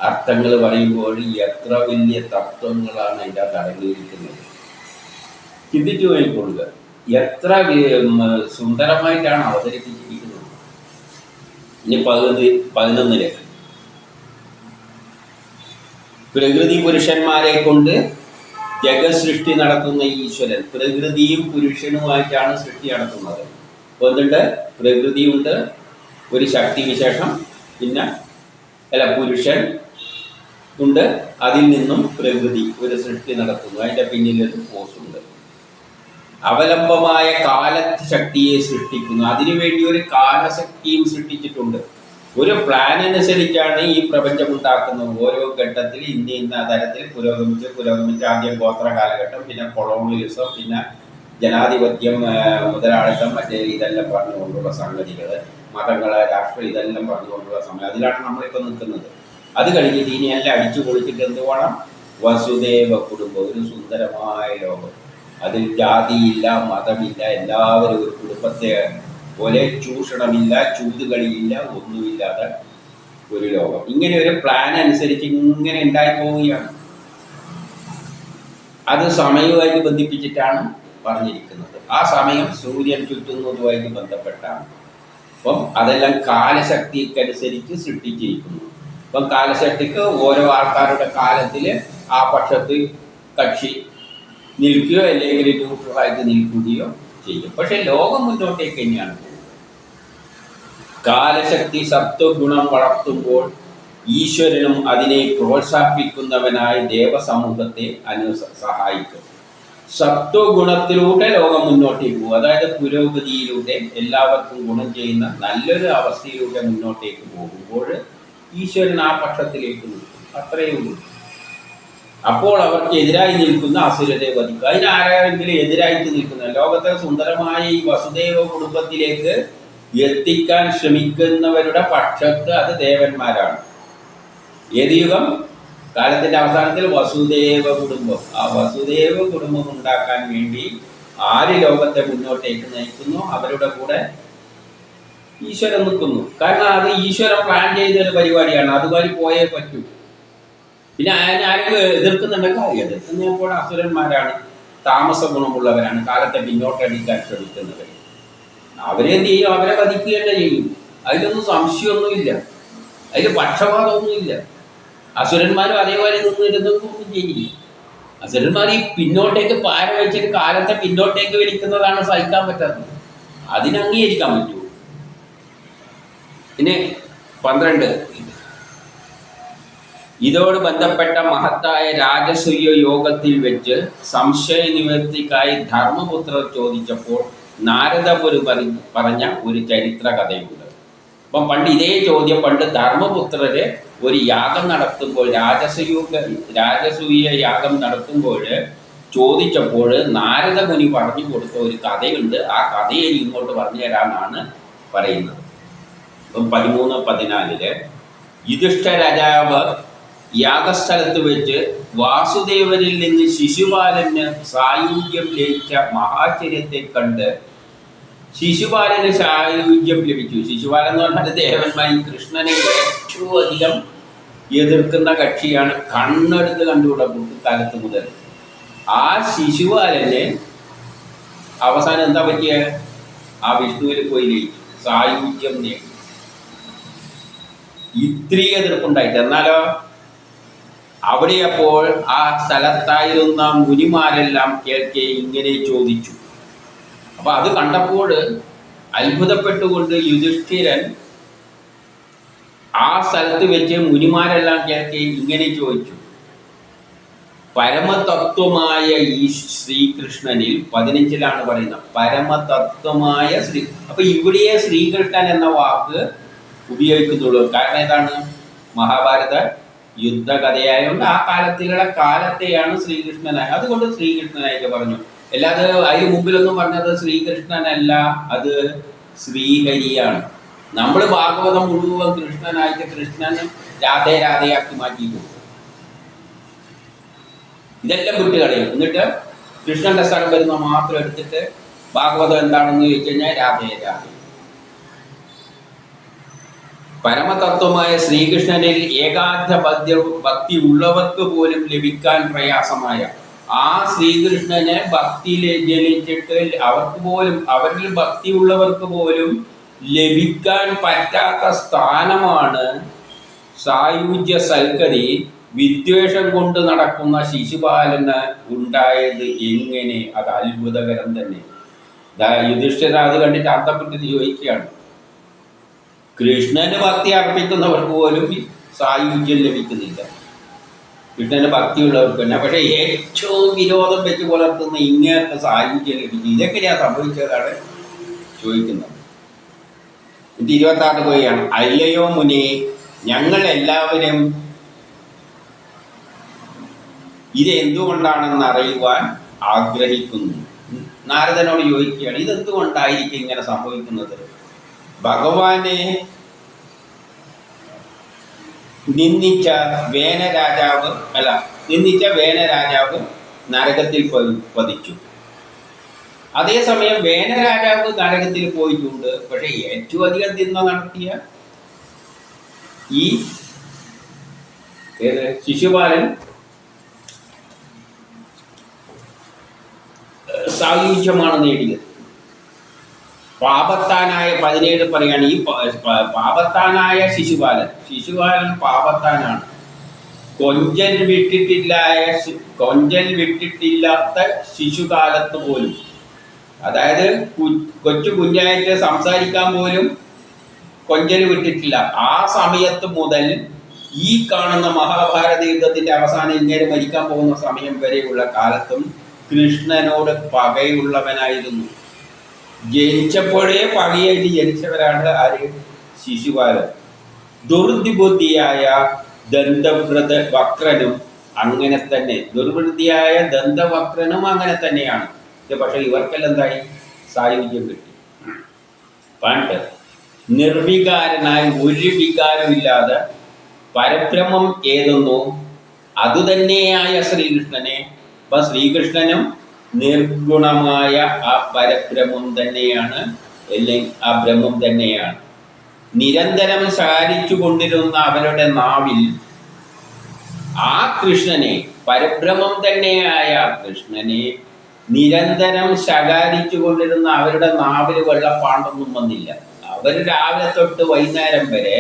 അർത്ഥങ്ങൾ പറയുമ്പോൾ എത്ര വലിയ തത്വങ്ങളാണ് അതിൻ്റെ അകത്ത് അടങ്ങിയിരിക്കുന്നത്. ചിന്തിച്ചു പോയിക്കൊള്ളുക. എത്ര സുന്ദരമായിട്ടാണ് അവതരിപ്പിച്ചിരിക്കുന്നത്. ഇനി 11 പ്രകൃതി പുരുഷന്മാരെ കൊണ്ട് ജഗത് സൃഷ്ടി നടത്തുന്ന ഈശ്വരൻ പ്രകൃതിയും പുരുഷനുമായിട്ടാണ് സൃഷ്ടി നടത്തുന്നത്. എന്നിട്ട് പ്രകൃതിയുണ്ട്, ഒരു ശക്തി വിശേഷം, പിന്നെ പുരുഷൻ ഉണ്ട്, അതിൽ നിന്നും പ്രകൃതി ഒരു സൃഷ്ടി നടത്തുന്നു. അതിൻ്റെ പിന്നിലൊരു ഫോഴ്സ് ഉണ്ട്. അവലംബമായ കാലശക്തിയെ സൃഷ്ടിക്കുന്നു. അതിനുവേണ്ടി ഒരു കാലശക്തിയും സൃഷ്ടിച്ചിട്ടുണ്ട്. ഒരു പ്ലാൻ അനുസരിച്ചാണ് ഈ പ്രപഞ്ചം ഉണ്ടാക്കുന്നത്. ഓരോ ഘട്ടത്തിൽ ഇന്ന തരത്തിൽ പുരോഗമിച്ച് ആദ്യം ഗോത്ര കാലഘട്ടം, പിന്നെ കൊളോണിയലിസം, പിന്നെ ജനാധിപത്യം, മുതലാളിത്തം, മറ്റേ ഇതെല്ലാം പറഞ്ഞുകൊണ്ടുള്ള സംഗതികൾ, മതങ്ങളെ രാഷ്ട്രീയം, ഇതെല്ലാം പറഞ്ഞുകൊണ്ടുള്ള സമയം. അതിലാണ് നമ്മളിപ്പോൾ നിൽക്കുന്നത്. അത് കഴിഞ്ഞിട്ട് ഇനിയെല്ലാം അടിച്ചു പൊളിച്ചിട്ട് എന്ത് വേണം? വസുദേവ കുടുംബം, ഒരു സുന്ദരമായ ലോകം. അതിൽ ജാതിയില്ല, മതമില്ല, എല്ലാവരും ഒരു കുടുംബത്തെ പോലെ, ചൂഷണമില്ല, ചൂതുകളിയില്ല, ഒന്നുമില്ലാതെ ഒരു ലോകം. ഇങ്ങനെ ഒരു പ്ലാൻ അനുസരിച്ച് ഇങ്ങനെ ഉണ്ടായി പോവുകയാണ്. അത് സമയവുമായിട്ട് ബന്ധിപ്പിച്ചിട്ടാണ് പറഞ്ഞിരിക്കുന്നത്. ആ സമയം സൂര്യൻ ചുറ്റുന്നതുമായിട്ട് ബന്ധപ്പെട്ടാണ്. അപ്പം അതെല്ലാം കാലശക്തിക്കനുസരിച്ച് സൃഷ്ടിച്ചിരിക്കുന്നു. അപ്പം കാലശക്തിക്ക് ഓരോ ആൾക്കാരുടെ കാലത്തിൽ ആ പക്ഷത്ത് കക്ഷി നിൽക്കുകയോ അല്ലെങ്കിൽ ന്യൂട്രലായിട്ട് നിൽക്കുകയോ ചെയ്യും. പക്ഷെ ലോകം മുന്നോട്ടേക്ക് തന്നെയാണ് പോകുന്നത്. കാലശക്തി സത്വഗുണം വളർത്തുമ്പോൾ ഈശ്വരനും അതിനെ പ്രോത്സാഹിപ്പിക്കുന്നവനായ ദേവസമൂഹത്തെ സഹായിക്കും. സത്വഗുണത്തിലൂടെ ലോകം മുന്നോട്ടേക്ക് പോകും. അതായത് പുരോഗതിയിലൂടെ എല്ലാവർക്കും ഗുണം ചെയ്യുന്ന നല്ലൊരു അവസ്ഥയിലൂടെ മുന്നോട്ടേക്ക് പോകുമ്പോൾ ഈശ്വരൻ ആ പക്ഷത്തിലേക്ക് നിൽക്കും. അത്രയേ ഉള്ളൂ. അപ്പോൾ അവർക്ക് എതിരായി നിൽക്കുന്ന അസുരരെ വധിക്കുക. അതിനാരെങ്കിലും എതിരായിട്ട് നിൽക്കുന്ന, ലോകത്തെ സുന്ദരമായ ഈ വസുദേവ കുടുംബത്തിലേക്ക് എത്തിക്കാൻ ശ്രമിക്കുന്നവരുടെ പക്ഷത്ത് അത് ദേവന്മാരാണ്. ഏത് യുഗം? കാലത്തിന്റെ അവസാനത്തിൽ വസുദേവ കുടുംബം. ആ വസുദേവ കുടുംബം ഉണ്ടാക്കാൻ വേണ്ടി ആര് ലോകത്തെ മുന്നോട്ടേക്ക് നയിക്കുന്നു അവരുടെ കൂടെ ഈശ്വരൻ നിൽക്കുന്നു. കാരണം അത് ഈശ്വരൻ പ്ലാൻ ചെയ്തൊരു പരിപാടിയാണ്. അതുമാതിരി പോയേ പറ്റൂ. പിന്നെ അതിനെ ആരെങ്കിലും എതിർക്കുന്നുണ്ടെങ്കിൽ എതിർക്കുന്നപ്പോൾ അസുരന്മാരാണ്, താമസ ഗുണമുള്ളവരാണ്, കാലത്തെ പിന്നോട്ടടിക്കാൻ ശ്രമിക്കുന്നവർ. അവരെന്ത് ചെയ്യും? അവരെ വധിക്കുക തന്നെ ചെയ്യും. അതിലൊന്നും സംശയമൊന്നുമില്ല, അതിൽ പക്ഷപാതമൊന്നുമില്ല. അസുരന്മാരും അതേപോലെ നിന്നിരുന്നൊന്നും ചെയ്യില്ല. അസുരന്മാർ ഈ പിന്നോട്ടേക്ക് പാര വെച്ചിട്ട് കാലത്തെ പിന്നോട്ടേക്ക് വലിക്കുന്നതാണ് സഹിക്കാൻ പറ്റാത്തത്. അതിന് അംഗീകരിക്കാൻ പറ്റുമോ? പിന്നെ 12 ഇതോട് ബന്ധപ്പെട്ട മഹത്തായ രാജസൂയ യോഗത്തിൽ വെച്ച് സംശയ നിവൃത്തിക്കായി ധർമ്മപുത്രർ ചോദിച്ചപ്പോൾ നാരദപുരി പറഞ്ഞ ഒരു ചരിത്ര കഥയുണ്ട്. അപ്പം പണ്ട് ഇതേ ചോദ്യം പണ്ട് ധർമ്മപുത്രര് ഒരു യാഗം നടത്തുമ്പോൾ രാജസൂയ യാഗം നടത്തുമ്പോൾ ചോദിച്ചപ്പോൾ നാരദ മുനി പറഞ്ഞു കൊടുത്ത ഒരു കഥയുണ്ട്. ആ കഥയെ ഇങ്ങോട്ട് പറഞ്ഞു തരാമെന്നാണ് പറയുന്നത്. ഇപ്പം 13-14 യുധിഷ്ഠ രാജാവ് യാഗസ്ഥലത്ത് വെച്ച് വാസുദേവനിൽ നിന്ന് ശിശുപാലന് സായുജ്യം ലഭിച്ച മഹാചര്യത്തെ കണ്ട് ശിശുപാലന് സായുജ്യം ലഭിച്ചു. ശിശുപാലൻ എന്ന് പറഞ്ഞാൽ ദേവന്മാരിൽ കൃഷ്ണനെ ഏറ്റവും അധികം എതിർക്കുന്ന കക്ഷിയാണ്. കണ്ണെടുത്ത് കണ്ടുകൂടാ കുട്ടിക്കാലത്ത് മുതൽ. ആ ശിശുപാലന് അവസാനം എന്താ പറ്റിയ? ആ വിഷ്ണുവിൽ പോയി ലയിച്ചു, സായുജ്യം നേടി. ഇത്രയും എതിർപ്പുണ്ടായിട്ട് എന്നാലോ അവിടെ അപ്പോൾ ആ സ്ഥലത്തായിരുന്ന മുനിമാരെല്ലാം കേൾക്കെ ഇങ്ങനെ ചോദിച്ചു. അപ്പൊ അത് കണ്ടപ്പോൾ അത്ഭുതപ്പെട്ടുകൊണ്ട് യുധിഷ്ഠിരൻ ആ സ്ഥലത്ത് വെച്ച് മുനിമാരെല്ലാം കേൾക്കെ ഇങ്ങനെ ചോദിച്ചു. പരമതത്വമായ ഈ ശ്രീകൃഷ്ണനിൽ 15 പറയുന്നത് പരമതത്വമായ ശ്രീ. അപ്പൊ ഇവിടെ ശ്രീകൃഷ്ണൻ എന്ന വാക്ക് ഉപയോഗിക്കുന്നുള്ളൂ. കാരണം ഏതാണ്? മഹാഭാരത യുദ്ധകഥയായതുകൊണ്ട് ആ കാലത്തെയാണ് ശ്രീകൃഷ്ണനായി. അതുകൊണ്ട് ശ്രീകൃഷ്ണനായിട്ട് പറഞ്ഞു. അല്ലാതെ അതിന് മുമ്പിലൊന്നും പറഞ്ഞത് ശ്രീകൃഷ്ണനല്ല, അത് ശ്രീഹരിയാണ്. നമ്മൾ ഭാഗവതം മുഴുവൻ കൃഷ്ണനായിട്ട് കൃഷ്ണൻ രാധയാക്കി മാറ്റിയിട്ടുണ്ട്. ഇതെല്ലാം വിട്ട് കളയും. എന്നിട്ട് കൃഷ്ണന്റെ സ്ഥലം വരുന്ന മാത്രം എടുത്തിട്ട് ഭാഗവതം എന്താണെന്ന് ചോദിച്ചു കഴിഞ്ഞാൽ രാധ. പരമതത്വമായ ശ്രീകൃഷ്ണനിൽ ഏകാന്ത ഭക്തി ഉള്ളവർക്ക് പോലും ലഭിക്കാൻ പ്രയാസമായ ആ ശ്രീകൃഷ്ണനെ ഭക്തിയിൽ ജനിച്ചിട്ട് അവരിൽ ഭക്തി ഉള്ളവർക്ക് പോലും ലഭിക്കാൻ പറ്റാത്ത സ്ഥാനമാണ് സായുജ്യ സൽക്കരി വിദ്വേഷം കൊണ്ട് നടക്കുന്ന ശിശുപാലന് ഉണ്ടായത് എങ്ങനെ? അത് അത്ഭുതകരം തന്നെ. യുധിഷ്ഠിരൻ അത് കണ്ടിട്ട് അന്തപ്പെട്ടിട്ട് ചോദിക്കുകയാണ്, കൃഷ്ണന് ഭക്തി അർപ്പിക്കുന്നവർക്ക് പോലും സായുജ്യം ലഭിക്കുന്നില്ല, കൃഷ്ണന് ഭക്തിയുള്ളവർക്ക് തന്നെ. പക്ഷേ ഏറ്റവും വിരോധം വെച്ച് പുലർത്തുന്ന ഇങ്ങേർക്ക് സായുജ്യം ലഭിക്കും. ഇതെങ്ങനെയാണ് സംഭവിച്ചതാണ് ചോദിക്കുന്നത്. 26 പോയാണ്. അല്ലയോ മുനി, ഞങ്ങൾ എല്ലാവരും ഇത് എന്തുകൊണ്ടാണെന്ന് അറിയുവാൻ ആഗ്രഹിക്കുന്നു. നാരദനോട് ചോദിക്കുകയാണ്, ഇതെന്തുകൊണ്ടായിരിക്കും ഇങ്ങനെ സംഭവിക്കുന്നത്? ഭഗവാനെ നിന്ദിച്ച വേനരാജാവ് നരകത്തിൽ പതിച്ചു. അതേസമയം വേനരാജാവ് നരകത്തിൽ പോയിട്ടുണ്ട്. പക്ഷെ ഏറ്റവും അധികം തിന്മ നടത്തിയ ഈ ശിശുപാലൻ സായുജ്യമാണ് നേടിയത്. പാപത്താനായ 17 പറയാണ്, ഈ പാപത്താനായ ശിശുപാലൻ പാപത്താനാണ്. കൊഞ്ചൽ വിട്ടിട്ടില്ലാത്ത ശിശുകാലത്ത് പോലും, അതായത് കൊച്ചു കുഞ്ഞായിട്ട് സംസാരിക്കാൻ പോലും കൊഞ്ചൽ വിട്ടിട്ടില്ല. ആ സമയത്ത് മുതൽ ഈ കാണുന്ന മഹാഭാരത യുദ്ധത്തിന്റെ അവസാനം ഇങ്ങനെ മരിക്കാൻ പോകുന്ന സമയം വരെയുള്ള കാലത്തും കൃഷ്ണനോട് പകയുള്ളവനായിരുന്നു. ജനിച്ചപ്പോഴേ പകയായിട്ട് ജനിച്ചവരാണ് ആര്? ശിശുപാലൻ. ദുർബുദ്ധിയായ ദന്തവക്രനും അങ്ങനെ തന്നെ, ദുർബുദ്ധിയായ ദന്തവക്രനും അങ്ങനെ തന്നെയാണ്. പക്ഷെ ഇവർക്കെല്ലാം എന്തായി? സായുജ്യം കിട്ടി. പണ്ട് നിർവികാരനായി ഒരു വികാരമില്ലാതെ പരബ്രഹ്മം ഏതെന്നോ അതുതന്നെയായ ശ്രീകൃഷ്ണനെ, അപ്പൊ ശ്രീകൃഷ്ണനും നിർഗുണമായ ആ പരബ്രഹ്മം തന്നെയാണ്, അല്ലെങ്കിൽ ആ ബ്രഹ്മം തന്നെയാണ്. നിരന്തരം ശാരിച്ചു കൊണ്ടിരുന്ന അവരുടെ നാവിൽ ആ കൃഷ്ണനെ, പരബ്രഹ്മം തന്നെയായ കൃഷ്ണനെ നിരന്തരം ശകാരിച്ചു കൊണ്ടിരുന്ന അവരുടെ നാവിൽ വെള്ളപ്പാണ്ടൊന്നും വന്നില്ല. അവർ രാവിലെ തൊട്ട് വൈകുന്നേരം വരെ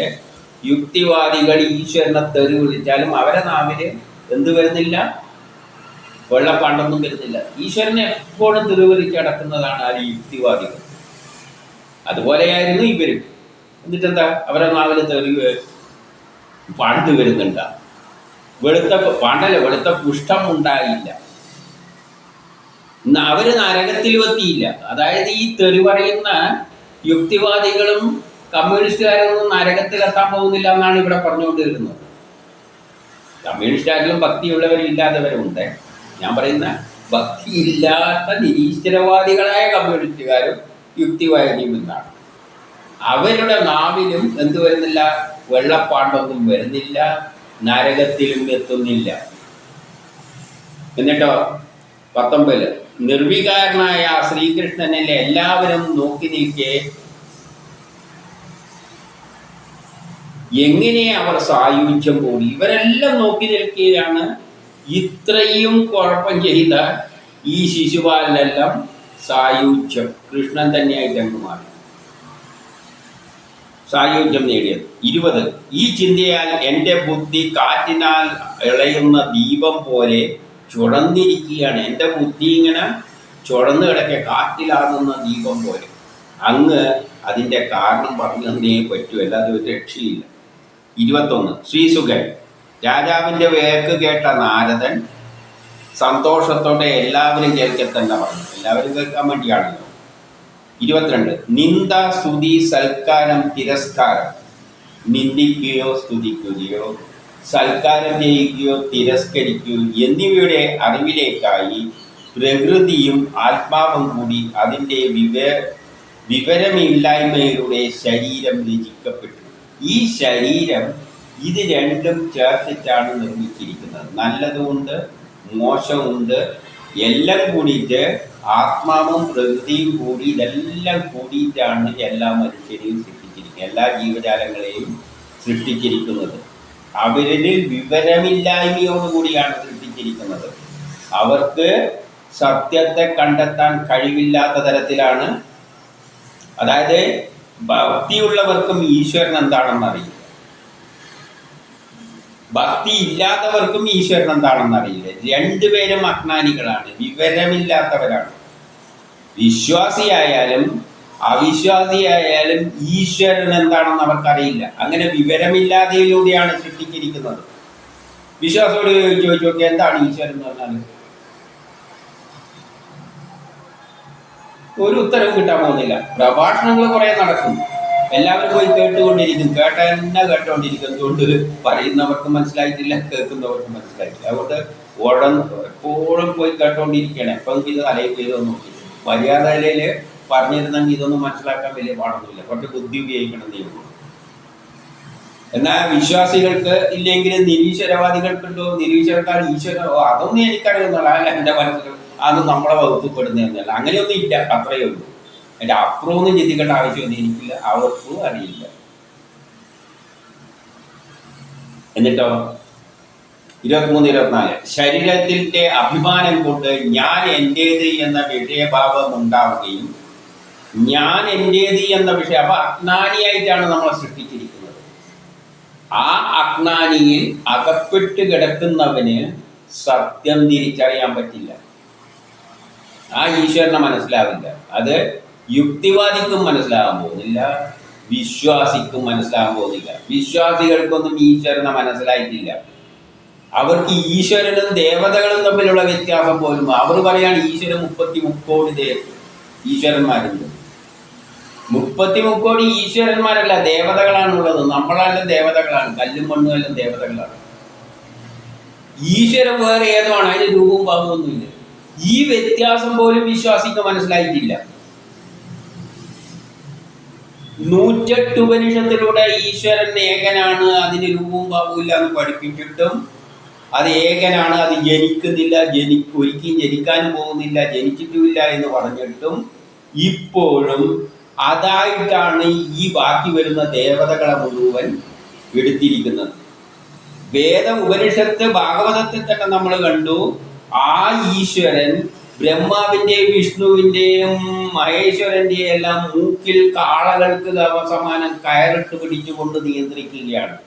യുക്തിവാദികൾ ഈശ്വരനെ തെറി വിളിച്ചാലും അവരെ നാവില് എന്ത് വരുന്നില്ല? വെള്ളപ്പാണ്ടൊന്നും വരുന്നില്ല. ഈശ്വരനെ എപ്പോഴും തെറിവിളിച്ച് അടക്കുന്നതാണ് ആ യുക്തിവാദികൾ. അതുപോലെയായിരുന്നു ഇവരും. എന്നിട്ടെന്താ, അവരെ നാവില് തെറി പാണ്ട് വരുന്നുണ്ട. വെളുത്ത പാണ്ടല്ല, വെളുത്ത പുഷ്ടം ഉണ്ടായില്ല. അവര് നരകത്തിൽ എത്തിയില്ല. അതായത് ഈ തെറി പറയുന്ന യുക്തിവാദികളും കമ്മ്യൂണിസ്റ്റുകാരൊന്നും നരകത്തിലെത്താൻ പോകുന്നില്ല എന്നാണ് ഇവിടെ പറഞ്ഞുകൊണ്ടിരുന്നത്. കമ്മ്യൂണിസ്റ്റുകാരിലും ഭക്തിയുള്ളവരില്ലാത്തവരുമുണ്ട്. ഞാൻ പറയുന്ന ഭക്തിയില്ലാത്ത നിരീശ്വരവാദികളായ കമ്മ്യൂണിസ്റ്റുകാരും യുക്തിവാദിയും എന്നാണ്. അവരുടെ നാവിലും എന്ത് വരുന്നില്ല? വെള്ളപ്പാണ്ടൊന്നും വരുന്നില്ല, നരകത്തിലും എത്തുന്നില്ല. എന്നിട്ടോ 19 നിർവികാരനായ ശ്രീകൃഷ്ണനിൽ എല്ലാവരും നോക്കി നിൽക്കെ എങ്ങനെ അവർ സായുജ്യം കൂടി. ഇവരെല്ലാം നോക്കി നിൽക്കുകയാണ്. ഇത്രയും കുഴപ്പം ചെയ്ത ഈ ശിശുപാലനെല്ലാം സായുജ്യം, കൃഷ്ണൻ തന്നെയായിട്ട് അങ്ങ് മാറി സായുജ്യം നേടിയത്. 20 ഈ ചിന്തയാൽ എൻ്റെ ബുദ്ധി കാറ്റിനാൽ ഇളയുന്ന ദീപം പോലെ ചുടന്നിരിക്കുകയാണ്. എൻ്റെ ബുദ്ധി ഇങ്ങനെ ചുടന്ന് കിടക്കെ, കാറ്റിലാകുന്ന ദീപം പോലെ. അങ്ങ് അതിൻ്റെ കാരണം പറഞ്ഞു തന്നേ പറ്റൂ, അല്ലാതെ ഒരു രക്ഷയില്ല. 21 ശ്രീസുഖൻ രാജാവിൻ്റെ വേക്ക് കേട്ട നാരദൻ സന്തോഷത്തോടെ എല്ലാവരും കേൾക്കെ തന്നെ പറഞ്ഞു. എല്ലാവരും കേൾക്കാൻ വേണ്ടിയാണല്ലോ. 22 നിന്ദ, സ്തുതി, സൽക്കാരം, തിരസ്കാരം. നിന്ദിക്കുകയോ സ്തുതിക്കുകയോ സൽക്കാരം ചെയ്യുകയോ തിരസ്കരിക്കുകയോ എന്നിവയുടെ അറിവിലേക്കായി പ്രകൃതിയും ആത്മാവും കൂടി അതിൻ്റെ വിവരമില്ലായ്മയിലൂടെ ശരീരം രചിക്കപ്പെട്ടു. ഈ ശരീരം ഇത് രണ്ടും ചേർത്തിട്ടാണ് നിർമ്മിച്ചിരിക്കുന്നത്. നല്ലതുമുണ്ട്, മോശമുണ്ട്, എല്ലാം കൂടിയിട്ട് ആത്മാവും പ്രകൃതിയും കൂടി ഇതെല്ലാം കൂടിയിട്ടാണ് എല്ലാ മനുഷ്യരെയും സൃഷ്ടിച്ചിരിക്കുന്നത്, എല്ലാ ജീവജാലങ്ങളെയും സൃഷ്ടിച്ചിരിക്കുന്നത്. അവരിൽ വിവരമില്ലായ്മയോടുകൂടിയാണ് സൃഷ്ടിച്ചിരിക്കുന്നത്. അവർക്ക് സത്യത്തെ കണ്ടെത്താൻ കഴിവില്ലാത്ത തരത്തിലാണ്. അതായത് ഭക്തിയുള്ളവർക്കും ഈശ്വരൻ എന്താണെന്ന് അറിയില്ല, ഭക്തി ഇല്ലാത്തവർക്കും ഈശ്വരൻ എന്താണെന്ന് അറിയില്ല. രണ്ടുപേരും അജ്ഞാനികളാണ്, വിവരമില്ലാത്തവരാണ്. വിശ്വാസിയായാലും അവിശ്വാസിയായാലും ഈശ്വരൻ എന്താണെന്ന് അവർക്കറിയില്ല. അങ്ങനെ വിവരമില്ലാതെയിലൂടെയാണ് സൃഷ്ടിച്ചിരിക്കുന്നത്. വിശ്വാസത്തോട് ചോദിച്ചു നോക്കി, എന്താണ് ഈശ്വരൻ എന്ന് പറഞ്ഞാൽ ഒരു ഉത്തരവും കിട്ടാൻ പോകുന്നില്ല. പ്രഭാഷണങ്ങൾ കുറെ നടക്കും, എല്ലാവരും പോയി കേട്ടുകൊണ്ടിരിക്കും, കേട്ടുകൊണ്ടിരിക്കും. അതുകൊണ്ട് പറയുന്നവർക്ക് മനസ്സിലായിട്ടില്ല, കേൾക്കുന്നവർക്ക് മനസ്സിലായിട്ടില്ല. അതുകൊണ്ട് എപ്പോഴും പോയി കേട്ടോണ്ടിരിക്കണം. എപ്പം ഇത് തലയിൽ ചെയ്തൊന്നും നോക്കി മര്യാദയിൽ പറഞ്ഞിരുന്നെങ്കിൽ ഇതൊന്നും മനസ്സിലാക്കാൻ വലിയ പാടൊന്നുമില്ല. കുറച്ച് ബുദ്ധി ഉപയോഗിക്കണം ചെയ്യുന്നു. എന്നാൽ വിശ്വാസികൾക്ക് ഇല്ലെങ്കിൽ നിരീശ്വരവാദികൾക്കുണ്ടോ, നിരീശ്വരക്കാർ ഈശ്വരോ, അതൊന്നും എനിക്കറിയുന്നില്ല. അല്ല, എൻ്റെ മനസ്സിൽ അത് നമ്മളെ വകുപ്പപ്പെടുന്നതല്ല. അങ്ങനെയൊന്നും ഇല്ല, അത്രയേ ഉള്ളൂ. അതിൻ്റെ അപ്പുറമൊന്നും ചിന്തിക്കേണ്ട ആവശ്യമൊന്നും എനിക്കില്ല, അവർക്കും അറിയില്ല. എന്നിട്ടോ 23-24 ശരീരത്തിൻ്റെ അഭിമാനം കൊണ്ട് ഞാൻ എൻ്റേത് എന്ന വിഷയഭാവം ഉണ്ടാവുകയും, ഞാൻ എൻ്റേത് എന്ന വിഷയം, അപ്പൊ അജ്ഞാനിയായിട്ടാണ് നമ്മളെ സൃഷ്ടിച്ചിരിക്കുന്നത്. ആ അജ്ഞാനിയിൽ അകപ്പെട്ട് കിടക്കുന്നവന് സത്യം തിരിച്ചറിയാൻ പറ്റില്ല, ആ ഈശ്വരനെ മനസ്സിലാവില്ല. അത് യുക്തിവാദിക്കും മനസ്സിലാകാൻ പോകുന്നില്ല, വിശ്വാസിക്കും മനസ്സിലാകാൻ പോകുന്നില്ല. വിശ്വാസികൾക്കൊന്നും ഈശ്വരനെ മനസ്സിലായിട്ടില്ല. അവർക്ക് ഈശ്വരനും ദേവതകളും തമ്മിലുള്ള വ്യത്യാസം പോലും അവർ പറയാണ്. ഈശ്വരൻ 33 കോടി ഈശ്വരന്മാരുണ്ട്. 33 കോടി ഈശ്വരന്മാരല്ല, ദേവതകളാണുള്ളത്. നമ്മളെല്ലാം ദേവതകളാണ്, കല്ലും മണ്ണും എല്ലാം ദേവതകളാണ്. ഈശ്വരൻ വേറെ ഏതുമാണ്, അതിന് രൂപവും ഭാവമൊന്നുമില്ല. ഈ വ്യത്യാസം പോലും വിശ്വാസിക്ക് മനസ്സിലായിട്ടില്ല. 108 ഉപനിഷത്തിലൂടെ ഈശ്വരൻ ഏകനാണ്, അതിന് രൂപവും ഭാവവും ഇല്ല എന്ന് പഠിപ്പിച്ചിട്ടും അത് ഏകനാണ്, അത് ജനിക്കുന്നില്ല, ഒരിക്കലും ജനിക്കാനും പോകുന്നില്ല, ജനിച്ചിട്ടുമില്ല എന്ന് പറഞ്ഞിട്ടും ഇപ്പോഴും അതായിട്ടാണ് ഈ ബാക്കി വരുന്ന ദേവതകളെ മുഴുവൻ എടുത്തിരിക്കുന്നത്. ഉപനിഷത്ത് ഭാഗവതത്തിൽ തന്നെ നമ്മൾ കണ്ടു, ആ ഈശ്വരൻ ബ്രഹ്മാവിൻ്റെയും വിഷ്ണുവിൻ്റെയും മഹേശ്വരൻ്റെയും എല്ലാം മൂക്കിൽ കാളകൾക്ക് സമാനം കയറിട്ട് പിടിച്ചുകൊണ്ട് നിയന്ത്രിക്കുകയാണ്.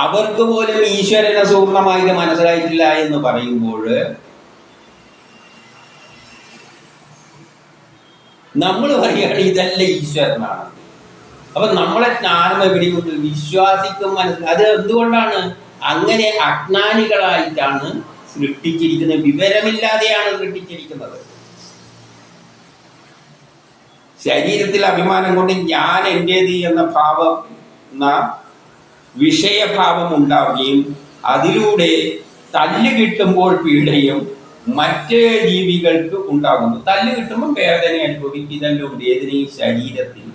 അവർക്ക് പോലും ഈശ്വരനെ പൂർണ്ണമായിട്ട് മനസ്സിലായിട്ടില്ല എന്ന് പറയുമ്പോൾ നമ്മൾ പറയുകയാണ് ഇതല്ല ഈശ്വരനാണ്. അപ്പൊ നമ്മളെ ജ്ഞാനം എവിടെയുണ്ട്? വിശ്വാസിക്കും അത് എന്തുകൊണ്ടാണ്? അങ്ങനെ അജ്ഞാനികളായിട്ടാണ് സൃഷ്ടിച്ചിരിക്കുന്നത്, വിവരമില്ലാതെയാണ് സൃഷ്ടിച്ചിരിക്കുന്നത്. ശരീരത്തിൽ അഭിമാനം കൊണ്ട് ഞാൻ എൻ്റേത് എന്ന വിഷയഭാവം ഉണ്ടാവുകയും അതിലൂടെ തല്ല് കിട്ടുമ്പോൾ പീഡയും മറ്റ് ജീവികൾക്ക് ഉണ്ടാകുന്നു. തല്ല് കിട്ടുമ്പോൾ വേദന അനുഭവിക്കും. ഇതെല്ലാം വേദന ഈ ശരീരത്തിൽ.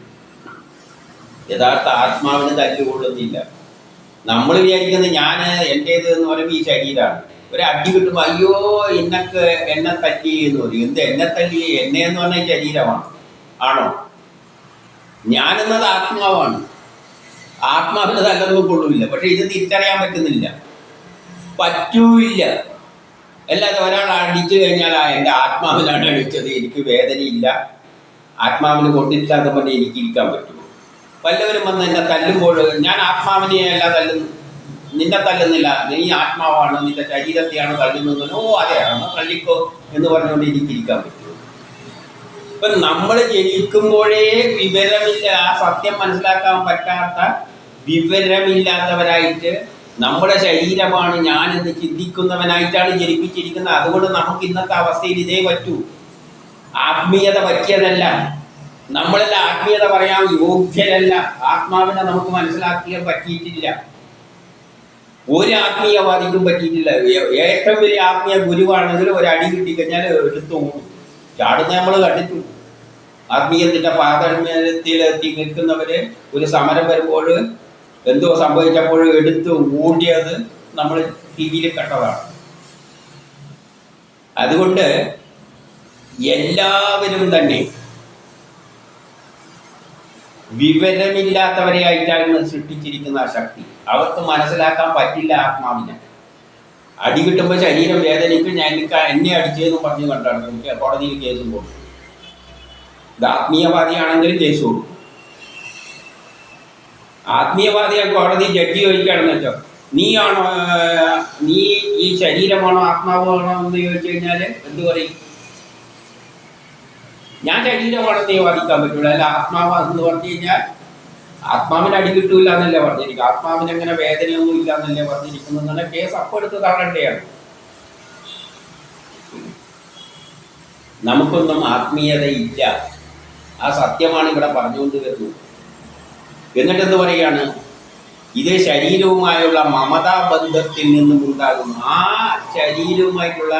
യഥാർത്ഥ ആത്മാവിന് തല്ലുകൊള്ളുന്നില്ല. നമ്മൾ വിചാരിക്കുന്നത് ഞാൻ എൻ്റേത് എന്ന് പറയുമ്പോൾ ഈ ശരീരമാണ്. ഒരു അടി കിട്ടുമ്പോൾ അയ്യോ എന്നെ തല്ലി എന്ന് പറയും. എന്ത് എന്നെ തല്ലി? എന്നെ എന്ന് പറഞ്ഞാൽ ശരീരമാണ്. ആണോ? ഞാനെന്നത് ആത്മാവാണ്. ആത്മാവിന് തല്ലൊന്നും കൊള്ളില്ല. പക്ഷെ ഇത് തിരിച്ചറിയാൻ പറ്റുന്നില്ല, പറ്റൂല്ല. അല്ലാതെ ഒരാൾ അടിച്ചു കഴിഞ്ഞാൽ എൻ്റെ ആത്മാവിനാണ് അടിച്ചത്, എനിക്ക് വേദനയില്ല, ആത്മാവിന് കൊണ്ടിട്ടില്ല എന്ന് പറഞ്ഞാൽ എനിക്ക് ഇരിക്കാൻ പറ്റുമോ? വല്ലവരും വന്ന് എന്നെ തല്ലുമ്പോൾ ഞാൻ ആത്മാവിനെ അല്ല തല്ലുന്നു, നിന്നെ തല്ലുന്നില്ല, നീ ആത്മാവാണ്, നിന്റെ ശരീരത്തെയാണ് തല്ലുന്നത്. ഓ അതെയാണ്, തള്ളിക്കോ എന്ന് പറഞ്ഞുകൊണ്ട് എനിക്ക് ഇരിക്കാൻ പറ്റുമോ? ഇപ്പം നമ്മൾ ജനിക്കുമ്പോഴേ വിവരമില്ല, ആ സത്യം മനസ്സിലാക്കാൻ പറ്റാത്ത വിവരമില്ലാത്തവരായിട്ട് നമ്മുടെ ശരീരമാണ് ഞാനെന്ന് ചിന്തിക്കുന്നവനായിട്ടാണ് ജനിപ്പിച്ചിരിക്കുന്നത്. അതുകൊണ്ട് നമുക്ക് ഇന്നത്തെ അവസ്ഥയിൽ ഇതേ പറ്റൂ. ആത്മീയത പറ്റിയതല്ല. നമ്മളെല്ലാം ആത്മീയത പറയാൻ യോഗ്യരല്ല. ആത്മാവിനെ നമുക്ക് മനസ്സിലാക്കിയാൽ പറ്റിയിട്ടില്ല. ഒരു ആത്മീയവാദിക്കും പറ്റിയിട്ടില്ല. ഏറ്റവും വലിയ ആത്മീയ ഗുരുവാണെങ്കിലും ഒരു അടി കിട്ടിക്കഴിഞ്ഞാൽ എടുത്തു ഓടും, ചാടുന്ന നമ്മൾ കണ്ടിട്ടുണ്ട്. ആത്മീയത്തിൻ്റെ പാതമെത്തി നിൽക്കുന്നവര് ഒരു സമരം വരുമ്പോൾ എന്തോ സംഭവിച്ചപ്പോൾ എടുത്ത് ഓടിയത് നമ്മൾ ടി വിയിൽ കണ്ടതാണ്. അതുകൊണ്ട് എല്ലാവരും തന്നെ വിവരമില്ലാത്തവരെ ആയിട്ടാണ് സൃഷ്ടിച്ചിരിക്കുന്ന ആ ശക്തി. അവർക്ക് മനസ്സിലാക്കാൻ പറ്റില്ല ആത്മാവിനെ. അടി കിട്ടുമ്പോൾ ശരീരം വേദനിക്കും, എന്നെ അടിച്ചതെന്ന് പറഞ്ഞു കണ്ടാണ് കോടതിയിൽ കേസും കൊടുക്കും. ഇത് ആത്മീയവാദിയാണെങ്കിലും കേസ് കൊടുക്കും. ആത്മീയവാദിയെ കോടതി ജഡ്ജി ചോദിക്കുകയാണെന്ന് വെച്ചോ, നീ ഈ ശരീരമാണോ ആത്മാവാണോ എന്ന് ചോദിച്ചു കഴിഞ്ഞാൽ എന്തു പറയും? ഞാൻ ശരീരമാണെന്നേ വാദിക്കാൻ പറ്റുള്ളൂ, അല്ല ആത്മാവാന്ന് പറഞ്ഞു കഴിഞ്ഞാൽ ആത്മാവിന് അടി കിട്ടൂല എന്നല്ലേ പറഞ്ഞിരിക്കും, ആത്മാവിന് അങ്ങനെ വേദനയൊന്നും ഇല്ല എന്നല്ലേ പറഞ്ഞിരിക്കുന്നത്. കേസ് അപ്പെടുത്ത് തള്ളേണ്ടതാണ്. നമുക്കൊന്നും ആത്മീയതയില്ല. ആ സത്യമാണ് ഇവിടെ പറഞ്ഞുകൊണ്ട് വരുന്നത്. എന്നിട്ടെന്ത് പറയുകയാണ്? ഇത് ശരീരവുമായുള്ള മമതാ ബന്ധത്തിൽ നിന്നും ഉണ്ടാകുന്നു. ആ ശരീരവുമായിട്ടുള്ള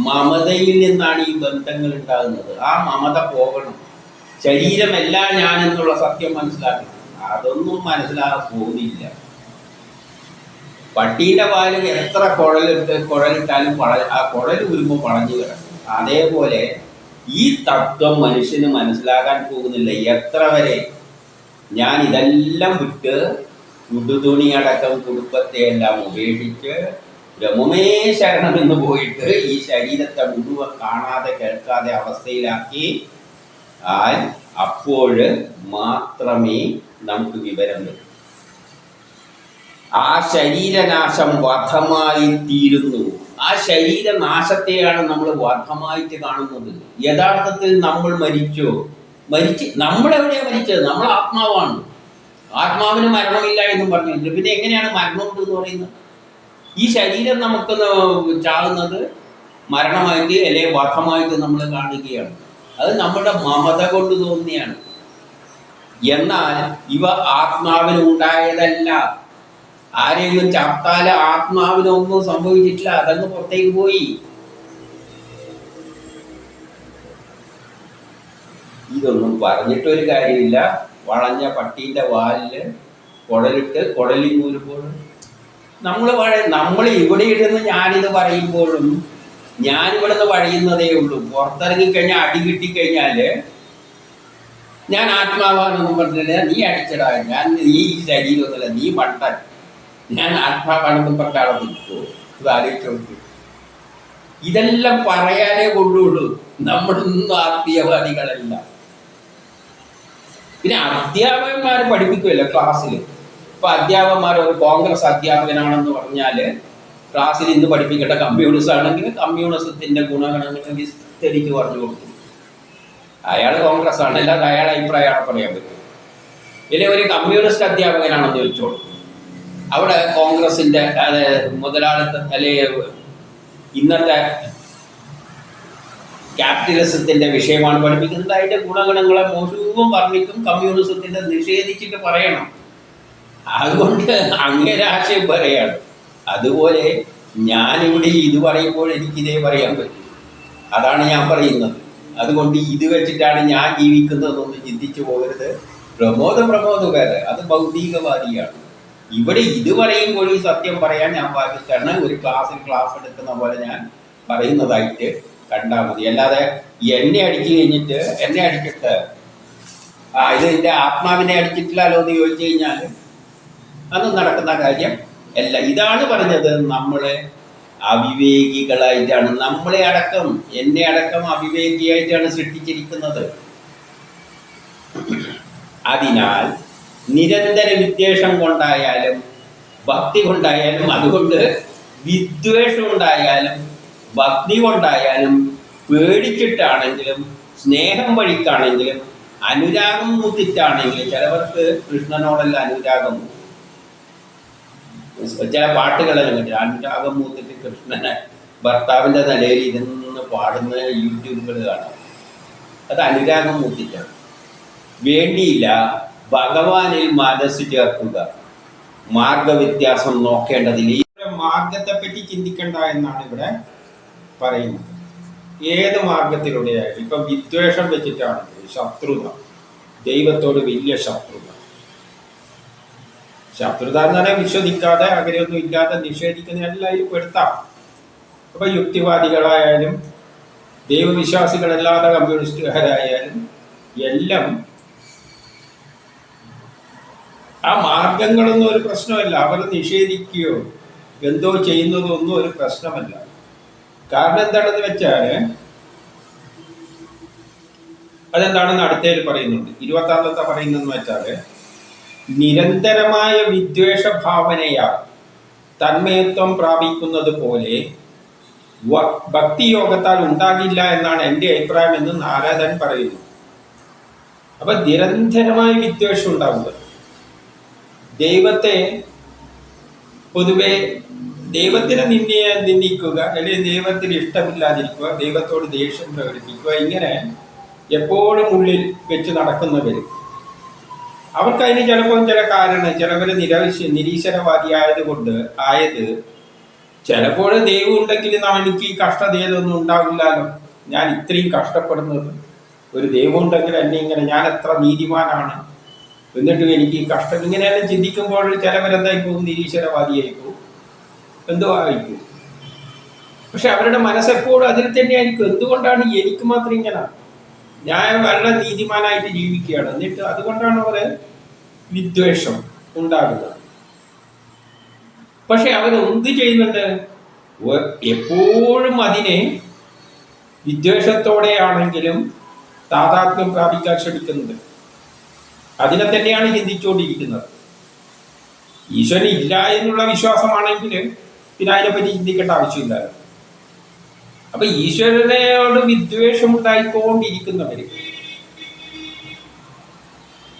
മമതയിൽ നിന്നാണ് ഈ ബന്ധങ്ങൾ ഉണ്ടാകുന്നത്. ആ മമത പോകണം. ശരീരമല്ല ഞാനെന്നുള്ള സത്യം മനസ്സിലാക്കണം. അതൊന്നും മനസ്സിലാകാൻ പോകുന്നില്ല. പട്ടീൻ്റെ പാലിൽ എത്ര കുഴലിട്ടാലും ആ കുഴൽ ഉരുമ്പോൾ പളഞ്ഞു കിടക്കും. അതേപോലെ ഈ തത്വം മനുഷ്യന് മനസ്സിലാക്കാൻ പോകുന്നില്ല. എത്ര വരെ ഞാൻ ഇതെല്ലാം വിട്ട് ഉടുതുണിയടക്കം കുടുംബത്തെ എല്ലാം ഉപേക്ഷിച്ച് ബ്രഹ്മമേ ശരണമെന്ന് പോയിട്ട് ഈ ശരീരത്തെ മുഴുവൻ കാണാതെ കേൾക്കാതെ അവസ്ഥയിലാക്കി അപ്പോൾ മാത്രമേ നമുക്ക് വിവരം വരൂ. ആ ശരീരനാശം വധമായി തീരുന്നു. ആ ശരീരനാശത്തെയാണ് നമ്മൾ വധമായിട്ട് കാണുന്നത്. യഥാർത്ഥത്തിൽ നമ്മൾ മരിച്ച് നമ്മളെവിടെയാണ് മരിച്ചത്? നമ്മൾ ആത്മാവാണ്. ആത്മാവിന് മരണമില്ല എന്നും പറഞ്ഞിട്ടുണ്ട്. പിന്നെ എങ്ങനെയാണ് മരണമുണ്ട് എന്ന് പറയുന്നത്? ഈ ശരീരം നമുക്ക് ചാകുന്നത് മരണമായിട്ട് അല്ലെങ്കിൽ വധമായിട്ട് നമ്മൾ കാണുകയാണ്. അത് നമ്മുടെ മമത കൊണ്ട് തോന്നിയാണ്. എന്നാൽ ഇവ ആത്മാവിന് ഉണ്ടായതല്ല. ആരെങ്കിലും ചത്താൽ ആത്മാവിനൊന്നും സംഭവിച്ചിട്ടില്ല, അതങ്ങ് പുറത്തേക്ക് പോയി. ഇതൊന്നും പറഞ്ഞിട്ടൊരു കാര്യമില്ല. വളഞ്ഞ പട്ടീൻ്റെ വാലിൽ കുടലിൽ ഊരുമ്പോൾ നമ്മൾ ഇവിടെ ഇരുന്ന് ഞാനിത് പറയുമ്പോഴും ഞാനിവിടുന്ന് വഴിയുന്നതേ ഉള്ളൂ. പുറത്തിറങ്ങിക്കഴിഞ്ഞാൽ അടി കിട്ടിക്കഴിഞ്ഞാൽ ഞാൻ ആത്മാവാണെന്നും പറഞ്ഞില്ല, നീ അടിച്ചടാ, ഞാൻ നീ ഈ ശരീരമൊന്നുമില്ല, നീ മണ്ടൻ, ഞാൻ ആത്മാവാണെന്നും പറഞ്ഞാൽ നിൽക്കുമോ? ഇത് ആലോചിച്ചു. ഇതെല്ലാം പറയാനേ കൊള്ളുള്ളൂ. നമ്മളൊന്നും ആത്മീയവാദികളല്ല. പിന്നെ അധ്യാപകന്മാർ പഠിപ്പിക്കുമല്ലോ ക്ലാസ്സിൽ. ഇപ്പൊ അധ്യാപകന്മാർ ഒരു കോൺഗ്രസ് അധ്യാപകനാണെന്ന് പറഞ്ഞാൽ ക്ലാസ്സിൽ ഇന്ന് പഠിപ്പിക്കേണ്ട കമ്മ്യൂണിസ്റ്റ് ആണെങ്കിൽ കമ്മ്യൂണിസത്തിന്റെ ഗുണഗണങ്ങൾ വിസ്തരിച്ച് പറഞ്ഞു കൊടുക്കും. അയാൾ കോൺഗ്രസ് ആണ്, അല്ലാതെ അയാളെ അഭിപ്രായമാണ് പറയാൻ പറ്റും. ഇല്ലേ ഒരു കമ്മ്യൂണിസ്റ്റ് അധ്യാപകനാണെന്ന് ചോദിച്ചോളൂ, അവിടെ കോൺഗ്രസിന്റെ മുതലാളിത്ത അല്ലെ ഇന്നത്തെ ക്യാപിറ്റലിസത്തിന്റെ വിഷയമാണ് പഠിപ്പിക്കുന്നത്. അതിന്റെ ഗുണഗണങ്ങളെ മുഴുവൻ വർണ്ണിക്കും, കമ്മ്യൂണിസത്തിന്റെ നിഷേധിച്ചിട്ട് പറയണം. അതുകൊണ്ട് അങ്ങനെ ആശയം പറയാണ്. അതുപോലെ ഞാനിവിടെ ഇത് പറയുമ്പോൾ എനിക്കിതേ പറയാൻ പറ്റും. അതാണ് ഞാൻ പറയുന്നത്. അതുകൊണ്ട് ഇത് വെച്ചിട്ടാണ് ഞാൻ ജീവിക്കുന്നതെന്നൊന്ന് ചിന്തിച്ചു പോകരുത്. പ്രമോദ് വേറെ, അത് ഭൗതികവാദിയാണ്. ഇവിടെ ഇത് പറയുമ്പോൾ ഈ സത്യം പറയാൻ ഞാൻ ബാധ്യസ്ഥയാണ്. ഒരു ക്ലാസ് എടുക്കുന്ന പോലെ ഞാൻ പറയുന്നതായിട്ട് കണ്ടാൽ മതി. അല്ലാതെ എന്നെ അടിച്ചിട്ട് ഇത് എൻ്റെ ആത്മാവിനെ അടിച്ചിട്ടില്ലല്ലോ എന്ന് ചോദിച്ചു കഴിഞ്ഞാൽ അതൊന്നും നടക്കുന്ന കാര്യം അല്ല. ഇതാണ് പറഞ്ഞത്, നമ്മളെ അവിവേകികളായിട്ടാണ്, നമ്മളെ അടക്കം എന്നെ അടക്കം അവിവേകിയായിട്ടാണ് സൃഷ്ടിച്ചിരിക്കുന്നത്. അതിനാൽ നിരന്തര വിദ്വേഷം കൊണ്ടായാലും ഭക്തി കൊണ്ടായാലും, അതുകൊണ്ട് വിദ്വേഷം ഉണ്ടായാലും ഭക്തി കൊണ്ടായാലും പേടിച്ചിട്ടാണെങ്കിലും സ്നേഹം വഴിക്കാണെങ്കിലും അനുരാഗം മൂത്തിട്ടാണെങ്കിലും, ചിലവർക്ക് കൃഷ്ണനോടല്ല അനുരാഗം, ചില പാട്ടുകളെല്ലാം കിട്ടും അനുരാഗം മൂത്തിട്ട് കൃഷ്ണനെ ഭർത്താവിൻ്റെ നിലയിൽ ഇരുന്ന് പാടുന്ന യൂട്യൂബുകൾ കാണാം. അത് അനുരാഗം മൂത്തിട്ടാണ്. വേണ്ടിയില്ല ഭഗവാനിൽ മനസ്സ് ചേർക്കുക, മാർഗവ്യത്യാസം നോക്കേണ്ടതില്ല. ഈ മാർഗത്തെപ്പറ്റി ചിന്തിക്കേണ്ട എന്നാണ് ഇവിടെ പറയുന്നത്. ഏത് മാർഗത്തിലൂടെയായാലും, ഇപ്പം വിദ്വേഷം വെച്ചിട്ടാണെങ്കിൽ ശത്രുത, ദൈവത്തോട് വലിയ ശത്രുത എന്ന് പറഞ്ഞാൽ വിശ്വസിക്കാതെ ആഗ്രഹമൊന്നും ഇല്ലാതെ നിഷേധിക്കുന്ന എല്ലാവരും പെടുത്താം. അപ്പൊ യുക്തിവാദികളായാലും ദൈവവിശ്വാസികളല്ലാതെ കമ്മ്യൂണിസ്റ്റുകാരായാലും എല്ലാം ആ മാർഗങ്ങളൊന്നും ഒരു പ്രശ്നമല്ല. അവർ നിഷേധിക്കുകയോ എന്തോ ചെയ്യുന്നതൊന്നും ഒരു പ്രശ്നമല്ല. കാരണം എന്താണെന്ന് വെച്ചാൽ, അതെന്താണെന്ന് അടുത്തേൽ പറയുന്നുണ്ട്. 26 പറയുന്നതെന്ന് വെച്ചാൽ, നിരന്തരമായ വിദ്വേഷ ഭാവനയാൽ തന്മയത്വം പ്രാപിക്കുന്നത് പോലെ ഭക്തിയോഗത്താൽ ഉണ്ടാകില്ല എന്നാണ് എൻ്റെ അഭിപ്രായം എന്ന് നാരദൻ പറയുന്നു. അപ്പൊ നിരന്തരമായ വിദ്വേഷം ഉണ്ടാവുക, ദൈവത്തെ പൊതുവെ ദൈവത്തിനെ നിന്ദിക്കുക, അല്ലെങ്കിൽ ദൈവത്തിന് ഇഷ്ടമില്ലാതിരിക്കുക, ദൈവത്തോട് ദേഷ്യം പ്രകടിപ്പിക്കുക, ഇങ്ങനെ എപ്പോഴും ഉള്ളിൽ വെച്ച് നടക്കുന്നവർ, അവർക്കതിന് ചിലപ്പോൾ ചില കാരണം, ചിലവർ നിരീശ്വരവാദിയായത് ചിലപ്പോൾ ദൈവം ഉണ്ടെങ്കിൽ എനിക്ക് ഈ കഷ്ടതയൊന്നും ഉണ്ടാവില്ലല്ലോ, ഞാൻ ഇത്രയും കഷ്ടപ്പെടുന്നത്, ഒരു ദൈവം ഉണ്ടെങ്കിൽ എന്നെ ഇങ്ങനെ, ഞാൻ എത്ര നീതിമാനാണ്, എന്നിട്ടും എനിക്ക് ഈ കഷ്ടം, ഇങ്ങനെയെല്ലാം ചിന്തിക്കുമ്പോൾ ചിലവരെന്തായി പോകും, നിരീശ്വരവാദിയായി പോകും, എന്തോ ആയിപ്പോകും. പക്ഷെ അവരുടെ മനസ്സെപ്പോഴും അതിൽ തന്നെയായിരിക്കും. എന്തുകൊണ്ടാണ് എനിക്ക് മാത്രം ഇങ്ങനെ, ഞാൻ വളരെ നീതിമാനായിട്ട് ജീവിക്കുകയാണ്, എന്നിട്ട് അതുകൊണ്ടാണ് അവർ വിദ്വേഷം ഉണ്ടാകുന്നത്. പക്ഷെ അവരെന്ത് ചെയ്യുന്നുണ്ട്, എപ്പോഴും അതിനെ വിദ്വേഷത്തോടെയാണെങ്കിലും താതാത്മ്യം പ്രാപിക്കാൻ ശ്രമിക്കുന്നുണ്ട്. അതിനെ തന്നെയാണ് ചിന്തിച്ചുകൊണ്ടിരിക്കുന്നത്. ഈശ്വരൻ ഇല്ല എന്നുള്ള വിശ്വാസമാണെങ്കിൽ പിന്നെ അതിനെപ്പറ്റി ചിന്തിക്കേണ്ട ആവശ്യമില്ല. അപ്പൊ ഈശ്വരനോട് വിദ്വേഷം ഉണ്ടായിക്കൊണ്ടിരിക്കുന്നവര്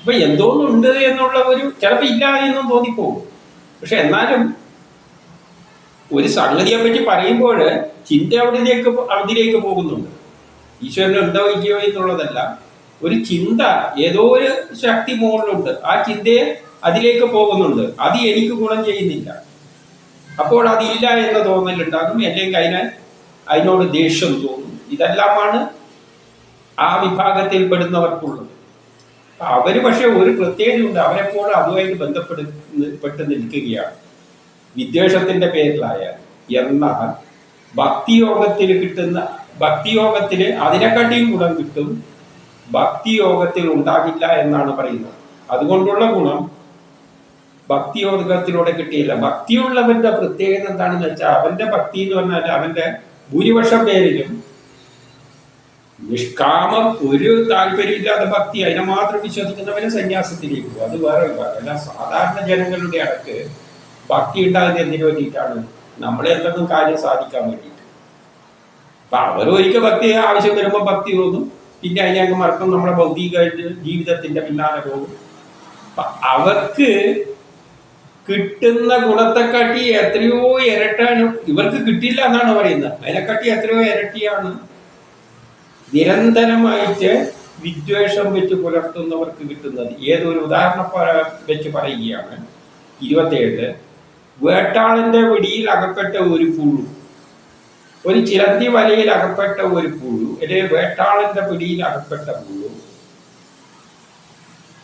ഇപ്പൊ എന്തോന്നുണ്ട് എന്നുള്ള ഒരു, ചിലപ്പോൾ ഇല്ല എന്നും തോന്നിപ്പോകും. പക്ഷെ എന്നാലും ഒരു സംഗതിയെ പറ്റി പറയുമ്പോൾ ചിന്ത അതിലേക്ക് പോകുന്നുണ്ട്. ഈശ്വരൻ ഉണ്ടോ ഇല്ലയോ എന്നുള്ളതല്ല, ഒരു ചിന്ത ഏതോ ഒരു ശക്തി മുകളിലുണ്ട്, ആ ചിന്തയെ അതിലേക്ക് പോകുന്നുണ്ട്. അത് എനിക്ക് ഗുണം ചെയ്യുന്നില്ല, അപ്പോൾ അതില്ല എന്ന തോന്നലുണ്ടാകും, അല്ലെങ്കിൽ അതിനോട് ദേഷ്യം തോന്നും. ഇതെല്ലാമാണ് ആ വിഭാഗത്തിൽ പെടുന്നവർക്കുള്ളത്. അവര് പക്ഷെ ഒരു പ്രത്യേകതയുണ്ട്, അവരെപ്പോഴും അതുമായിട്ട് പെട്ട് നിൽക്കുകയാണ്, വിദ്വേഷത്തിന്റെ പേരിലായാൽ. എന്നാൽ ഭക്തിയോഗത്തിൽ അതിനെക്കാട്ടിയും ഗുണം കിട്ടും, ഭക്തിയോഗത്തിൽ ഉണ്ടാകില്ല എന്നാണ് പറയുന്നത്. അതുകൊണ്ടുള്ള ഗുണം ഭക്തിയോഗത്തിലൂടെ കിട്ടിയില്ല. ഭക്തിയുള്ളവന്റെ പ്രത്യേകത എന്താണെന്ന് വെച്ചാൽ, അവന്റെ ഭക്തി എന്ന് പറഞ്ഞാൽ അവന്റെ ഭൂരിപക്ഷം പേരിലും നിഷ്കാമം, ഒരു താല്പര്യമില്ലാത്ത ഭക്തി, അതിനെ മാത്രം വിശ്വസിക്കുന്നവരെ സന്യാസത്തിലേക്ക് പോകും. അത് വേറെ വിഭാഗം. അല്ല, സാധാരണ ജനങ്ങളുടെ ഇടക്ക് ഭക്തി ഉണ്ടാകുന്നത് എന്തിനു വേണ്ടിയിട്ടാണ്? നമ്മളെന്തെങ്കിലും കാര്യം സാധിക്കാൻ വേണ്ടിയിട്ട്. അപ്പൊ അവർ ഒരിക്കൽ ഭക്തി ആവശ്യം വരുമ്പോൾ ഭക്തി തോന്നും, പിന്നെ അതിനങ്ങ് മറക്കും, നമ്മുടെ ഭൗതിക ജീവിതത്തിന്റെ പിന്നാലെ പോകും. അപ്പൊ അവർക്ക് കിട്ടുന്ന ഗുണത്തെക്കാട്ടി എത്രയോ ഇരട്ടാണ് ഇവർക്ക് കിട്ടില്ല എന്നാണ് പറയുന്നത്. അതിനെക്കാട്ടി എത്രയോ ഇരട്ടിയാണ് നിരന്തരമായിട്ട് വിദ്വേഷം വെച്ച് പുലർത്തുന്നവർക്ക് കിട്ടുന്നത്. ഏതൊരു ഉദാഹരണം വെച്ച് പറയുകയാണ്. 27 വേട്ടാളന്റെ പിടിയിൽ അകപ്പെട്ട ഒരു പുഴു, ഒരു ചിലന്തി വലയിൽ അകപ്പെട്ട ഒരു പുഴു, അല്ലെങ്കിൽ വേട്ടാളന്റെ പിടിയിൽ അകപ്പെട്ട പുഴു,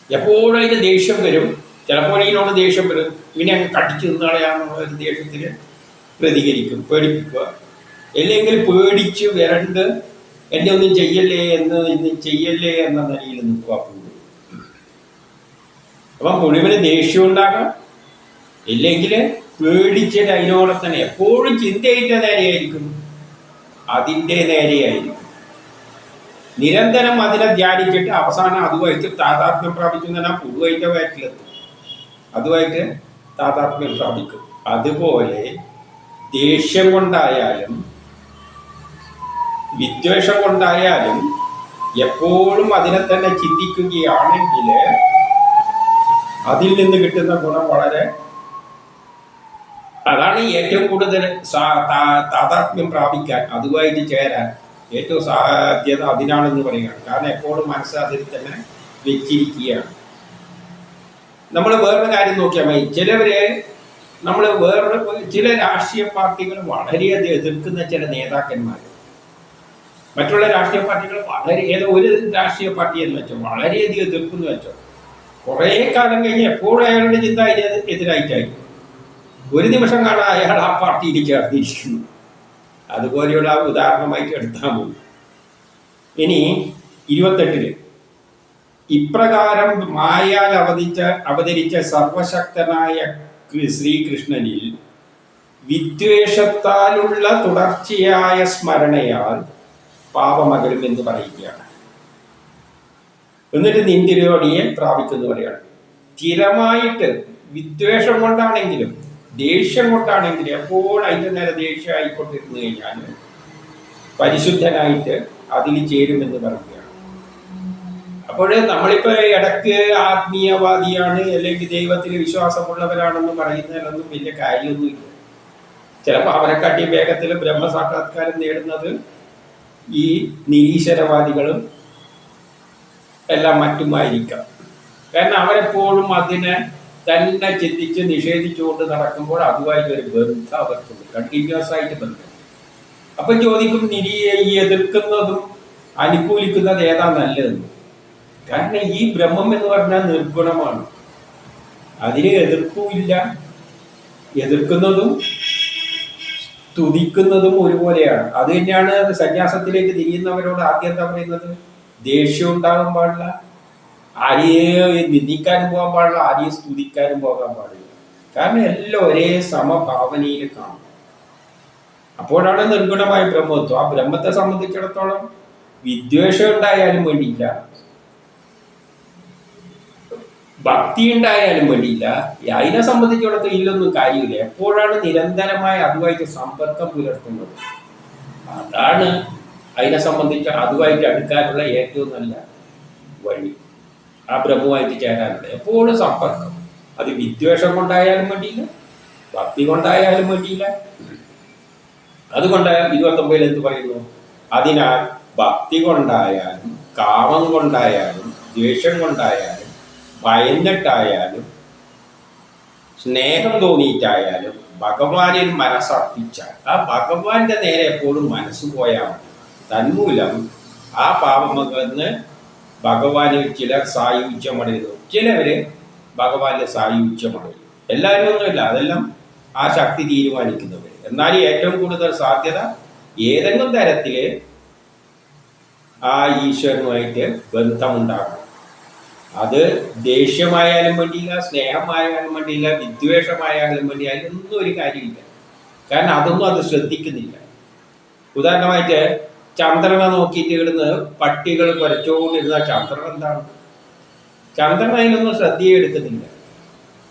എപ്പോഴും അതിന് ദേഷ്യം വരും. ചിലപ്പോൾ ഇതിനോട് ദേഷ്യം വരും, ഇങ്ങനെ അങ്ങ് കടിച്ചു നിന്നാളെയാണെന്നുള്ള ഒരു ദേഷ്യത്തിന് പ്രതികരിക്കും, പേടിപ്പിക്കുക. അല്ലെങ്കിൽ പേടിച്ച് വരണ്ട് എന്നെ ഒന്നും ചെയ്യല്ലേ എന്ന നിലയിൽ നിൽക്കുക പുഴു. അപ്പം പുഴുവിന് ദേഷ്യം ഉണ്ടാകാം, ഇല്ലെങ്കിൽ പേടിച്ചിട്ട് അതിനോടെ തന്നെ എപ്പോഴും ചിന്തയിൻ്റെ നേരെയായിരിക്കും, അതിൻ്റെ നേരെയായിരിക്കും. നിരന്തരം അതിനെ ധ്യാനിച്ചിട്ട് അവസാനം അതുമായിട്ട് താതാത്മ്യം പ്രാപിക്കുന്ന പുഴുവായിട്ട് വയറ്റിലെത്തും, അതുമായിട്ട് താതാത്മ്യം പ്രാപിക്കും. അതുപോലെ ദേഷ്യം കൊണ്ടായാലും വിദ്വേഷം കൊണ്ടായാലും എപ്പോഴും അതിനെ തന്നെ ചിന്തിക്കുകയാണെങ്കിൽ അതിൽ നിന്ന് കിട്ടുന്ന ഗുണം വളരെ, അതാണ് ഏറ്റവും കൂടുതൽ താതാത്മ്യം പ്രാപിക്കാൻ, അതുമായിട്ട് ചേരാൻ ഏറ്റവും സാധ്യത അതിനാണെന്ന് പറയുകയാണ്. കാരണം എപ്പോഴും മനസ്സ് അതിൽ തന്നെ വെച്ചിരിക്കുകയാണ്. നമ്മൾ വേറൊരു കാര്യം നോക്കിയാൽ മതി. ചില രാഷ്ട്രീയ പാർട്ടികൾ വളരെയധികം എതിർക്കുന്ന ചില നേതാക്കന്മാർ, മറ്റുള്ള രാഷ്ട്രീയ പാർട്ടികൾ ഒരു രാഷ്ട്രീയ പാർട്ടി എന്ന് വെച്ചോ വളരെയധികം എതിർക്കുന്നു വെച്ചോ, കുറേ കാലം കഴിഞ്ഞ് എപ്പോഴും അയാളുടെ ചിന്ത എതിരായിട്ടായിരിക്കും. ഒരു നിമിഷം കാണാൻ അയാൾ ആ പാർട്ടിയിൽ ചേർന്നിരിക്കുന്നു. അതുപോലെയുള്ള ഉദാഹരണമായിട്ട് എടുത്താൽ മതി. ഇനി 28 ഇപ്രകാരം മായാൽ അവതരിച്ച സർവശക്തനായ ശ്രീകൃഷ്ണനിൽ വിദ്വേഷത്താലുള്ള തുടർച്ചയായ സ്മരണയാൽ പാപമകലും എന്ന് പറയുകയാണ്. എന്നിട്ട് നിന്തിരിയോടിയെ പ്രാപിക്കുന്നു പറയുകയാണ്. സ്ഥിരമായിട്ട് വിദ്വേഷം കൊണ്ടാണെങ്കിലും ദേഷ്യം കൊണ്ടാണെങ്കിലും എപ്പോഴും അതിൻ്റെ നേരെ ദേഷ്യം ആയിക്കൊണ്ടിരുന്നു കഴിഞ്ഞാൽ പരിശുദ്ധനായിട്ട് അതിൽ ചേരുമെന്ന് പറയുകയാണ്. അപ്പോൾ നമ്മളിപ്പോൾ ഇടയ്ക്ക് ആത്മീയവാദിയാണ് അല്ലെങ്കിൽ ദൈവത്തിൽ വിശ്വാസമുള്ളവരാണെന്ന് പറയുന്നതിലൊന്നും വലിയ കാര്യമൊന്നുമില്ല. ചിലപ്പോൾ അവരെക്കാട്ടി വേഗത്തിൽ ബ്രഹ്മസാക്ഷാത്കാരം നേടുന്നത് ഈ നിരീശ്വരവാദികളും എല്ലാം മറ്റുമായിരിക്കാം. കാരണം അവരെപ്പോഴും അതിനെ തന്നെ ചിന്തിച്ച് നിഷേധിച്ചുകൊണ്ട് നടക്കുമ്പോൾ അതുമായിട്ട് ഒരു ബന്ധം അവർക്കുണ്ട്, കണ്ടിന്യൂസ് ആയിട്ട് ബന്ധം. അപ്പം ചോദിക്കും, ഈ എതിർക്കുന്നതും അനുകൂലിക്കുന്നത് ഏതാ നല്ലതെന്ന്. കാരണം ഈ ബ്രഹ്മം എന്ന് പറഞ്ഞാൽ നിർഗുണമാണ്, അതിന് എതിർപ്പുമില്ല. എതിർക്കുന്നതും സ്തുതിക്കുന്നതും ഒരുപോലെയാണ്. അത് തന്നെയാണ് സന്യാസത്തിലേക്ക് തിരിയുന്നവരോട് ആദ്യം എന്താ പറയുന്നത്? ദേഷ്യം ഉണ്ടാകാൻ പാടില്ല, ആരെയും നിന്ദിക്കാനും പോകാൻ പാടില്ല, ആരെയും സ്തുതിക്കാനും പോകാൻ പാടില്ല. കാരണം എല്ലാം ഒരേ സമഭാവനയിൽ കാണും. അപ്പോഴാണ് നിർഗുണമായ ബ്രഹ്മത്വം. ആ ബ്രഹ്മത്തെ സംബന്ധിച്ചിടത്തോളം വിദ്വേഷം ഉണ്ടായാലും വേണ്ടിയില്ല, ഭക്തി ഉണ്ടായാലും വേണ്ടിയില്ല, അതിനെ സംബന്ധിച്ചിടത്തോളം ഇതിലൊന്നും കാര്യമില്ല. എപ്പോഴാണ് നിരന്തരമായ അതുമായിട്ട് സമ്പർക്കം പുലർത്തുന്നത്, അതാണ് അതിനെ സംബന്ധിച്ച് അതുമായിട്ട് അടുക്കാനുള്ള ഏറ്റവും നല്ല വഴി. ആ ബ്രഹ്മവുമായിട്ട് ചേരാനുള്ള എപ്പോഴും സമ്പർക്കം. അത് വിദ്വേഷം കൊണ്ടായാലും വേണ്ടിയില്ല, ഭക്തി കൊണ്ടായാലും വേണ്ടിയില്ല. അതുകൊണ്ട് 29 എന്ത് പറയുന്നു? അതിനാൽ ഭക്തി കൊണ്ടായാലും കാമം കൊണ്ടായാലും ദ്വേഷം കൊണ്ടായാലും ഭയന്നിട്ടായാലും സ്നേഹം തോന്നിയിട്ടായാലും ഭഗവാനിൽ മനസ്സർപ്പിച്ചാൽ ആ ഭഗവാന്റെ നേരെ എപ്പോഴും മനസ്സ് പോയാൽ തന്മൂലം ആ പാപമെന്ന് ഭഗവാനിൽ ചിലർ സായുജ്യമടയുന്നു, ചിലവര് ഭഗവാന്റെ സായുജ്യമടയും. എല്ലാവരും ഒന്നുമില്ല, അതെല്ലാം ആ ശക്തി തീരുമാനിക്കുന്നവർ. എന്നാൽ ഏറ്റവും കൂടുതൽ സാധ്യത ഏതെങ്കിലും തരത്തില് ആ ഈശ്വരനുമായിട്ട് ബന്ധമുണ്ടാകും. അത് ദേഷ്യമായാലും വേണ്ടിയില്ല, സ്നേഹമായാലും വേണ്ടിയില്ല, വിദ്വേഷമായാലും വേണ്ടിയാലും ഒന്നും ഒരു കാര്യമില്ല. കാരണം അതൊന്നും അത് ശ്രദ്ധിക്കുന്നില്ല. ഉദാഹരണമായിട്ട് ചന്ദ്രനെ നോക്കിയിട്ട് ഇവിടുന്ന് പട്ടികൾ കുരച്ചുകൊണ്ടിരുന്ന ചന്ദ്രൻ എന്താണ്? ചന്ദ്രൻ അതിനൊന്നും ശ്രദ്ധയെടുക്കുന്നില്ല.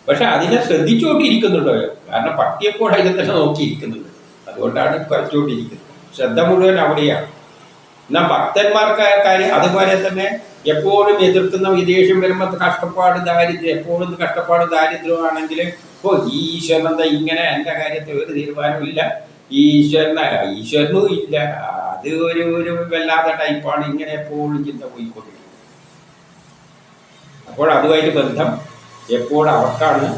പക്ഷെ അതിനെ ശ്രദ്ധിച്ചുകൊണ്ടിരിക്കുന്നുണ്ടോ? കാരണം പട്ടിയെപ്പോൾ അതിനെ തന്നെ നോക്കിയിരിക്കുന്നുണ്ട്, അതുകൊണ്ടാണ് കുരച്ചുകൊണ്ടിരിക്കുന്നത്. ശ്രദ്ധ മുഴുവൻ അവിടെയാണ്. എന്നാൽ ഭക്തന്മാർക്ക് കാര്യം അതുപോലെ തന്നെ എപ്പോഴും എതിർക്കുന്ന വിദേശം വരുമ്പോൾ കഷ്ടപ്പാട് ദാരിദ്ര്യം, എപ്പോഴും കഷ്ടപ്പാട് ദാരിദ്ര്യമാണെങ്കിൽ ഇപ്പോൾ ഈശ്വരൻ എന്താ ഇങ്ങനെ, എൻ്റെ കാര്യത്തിൽ ഒരു തീരുമാനമില്ല, ഈശ്വരനും ഇല്ല, അത് ഒരു വല്ലാത്ത ടൈപ്പാണ്, ഇങ്ങനെ എപ്പോഴും ചിന്ത പോയിക്കൊണ്ടിരിക്കും. അപ്പോൾ അതുമായിട്ട് ബന്ധം എപ്പോഴും അവർക്കാണ്.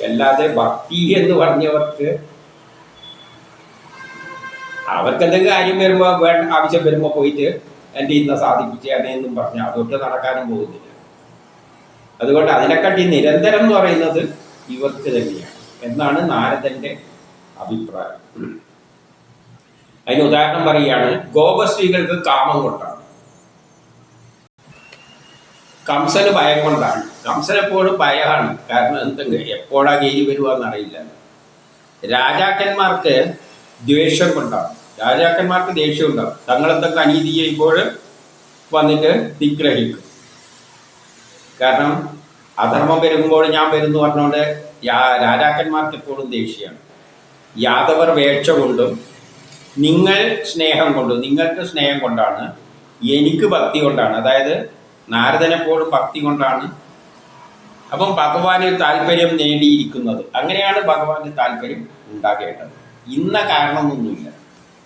അല്ലാതെ ഭക്തി എന്ന് പറഞ്ഞവർക്ക് എന്തെങ്കിലും കാര്യം വരുമ്പോൾ ആവശ്യം വരുമ്പോൾ പോയിട്ട് എൻ്റെ ഇന്ന സാധിപ്പിച്ചാണ് എന്നും പറഞ്ഞാൽ അതൊട്ട് നടക്കാനും പോകുന്നില്ല. അതുകൊണ്ട് അതിനെക്കാട്ടി നിരന്തരം എന്ന് പറയുന്നത് ഇവർക്ക് തന്നെയാണ് എന്നാണ് നാരദന്റെ അഭിപ്രായം. അതിന് ഉദാഹരണം പറയുകയാണ്, ഗോപസ്ത്രീകൾക്ക് കാമം കൊണ്ടാണ്, കംസന് ഭയം കൊണ്ടാണ്. കംസനെപ്പോഴും ഭയമാണ്. കാരണം എന്തെങ്കിലും എപ്പോഴാ ഗേരി വരുവാന്നറിയില്ല. രാജാക്കന്മാർക്ക് ദ്വേഷം കൊണ്ടാണ്. രാജാക്കന്മാർക്ക് ദേഷ്യം ഉണ്ടാവും. തങ്ങളെന്തൊക്കെ അനീതി ചെയ്യുമ്പോൾ വന്നിട്ട് നിഗ്രഹിക്കും. കാരണം അധർമ്മം വരുമ്പോൾ ഞാൻ വരുന്നു പറഞ്ഞുകൊണ്ട് രാജാക്കന്മാർക്ക് എപ്പോഴും ദേഷ്യമാണ്. യാദവർ വേക്ഷ കൊണ്ടും നിങ്ങൾ സ്നേഹം കൊണ്ടും, നിങ്ങൾക്ക് സ്നേഹം കൊണ്ടാണ്, എനിക്ക് ഭക്തി കൊണ്ടാണ്. അതായത് നാരദനെപ്പോഴും ഭക്തി കൊണ്ടാണ്. അപ്പം ഭഗവാന് താല്പര്യം നേടിയിരിക്കുന്നത്. അങ്ങനെയാണ് ഭഗവാന് താല്പര്യം ഉണ്ടാകേണ്ടത്. ഇന്ന കാരണമൊന്നുമില്ല.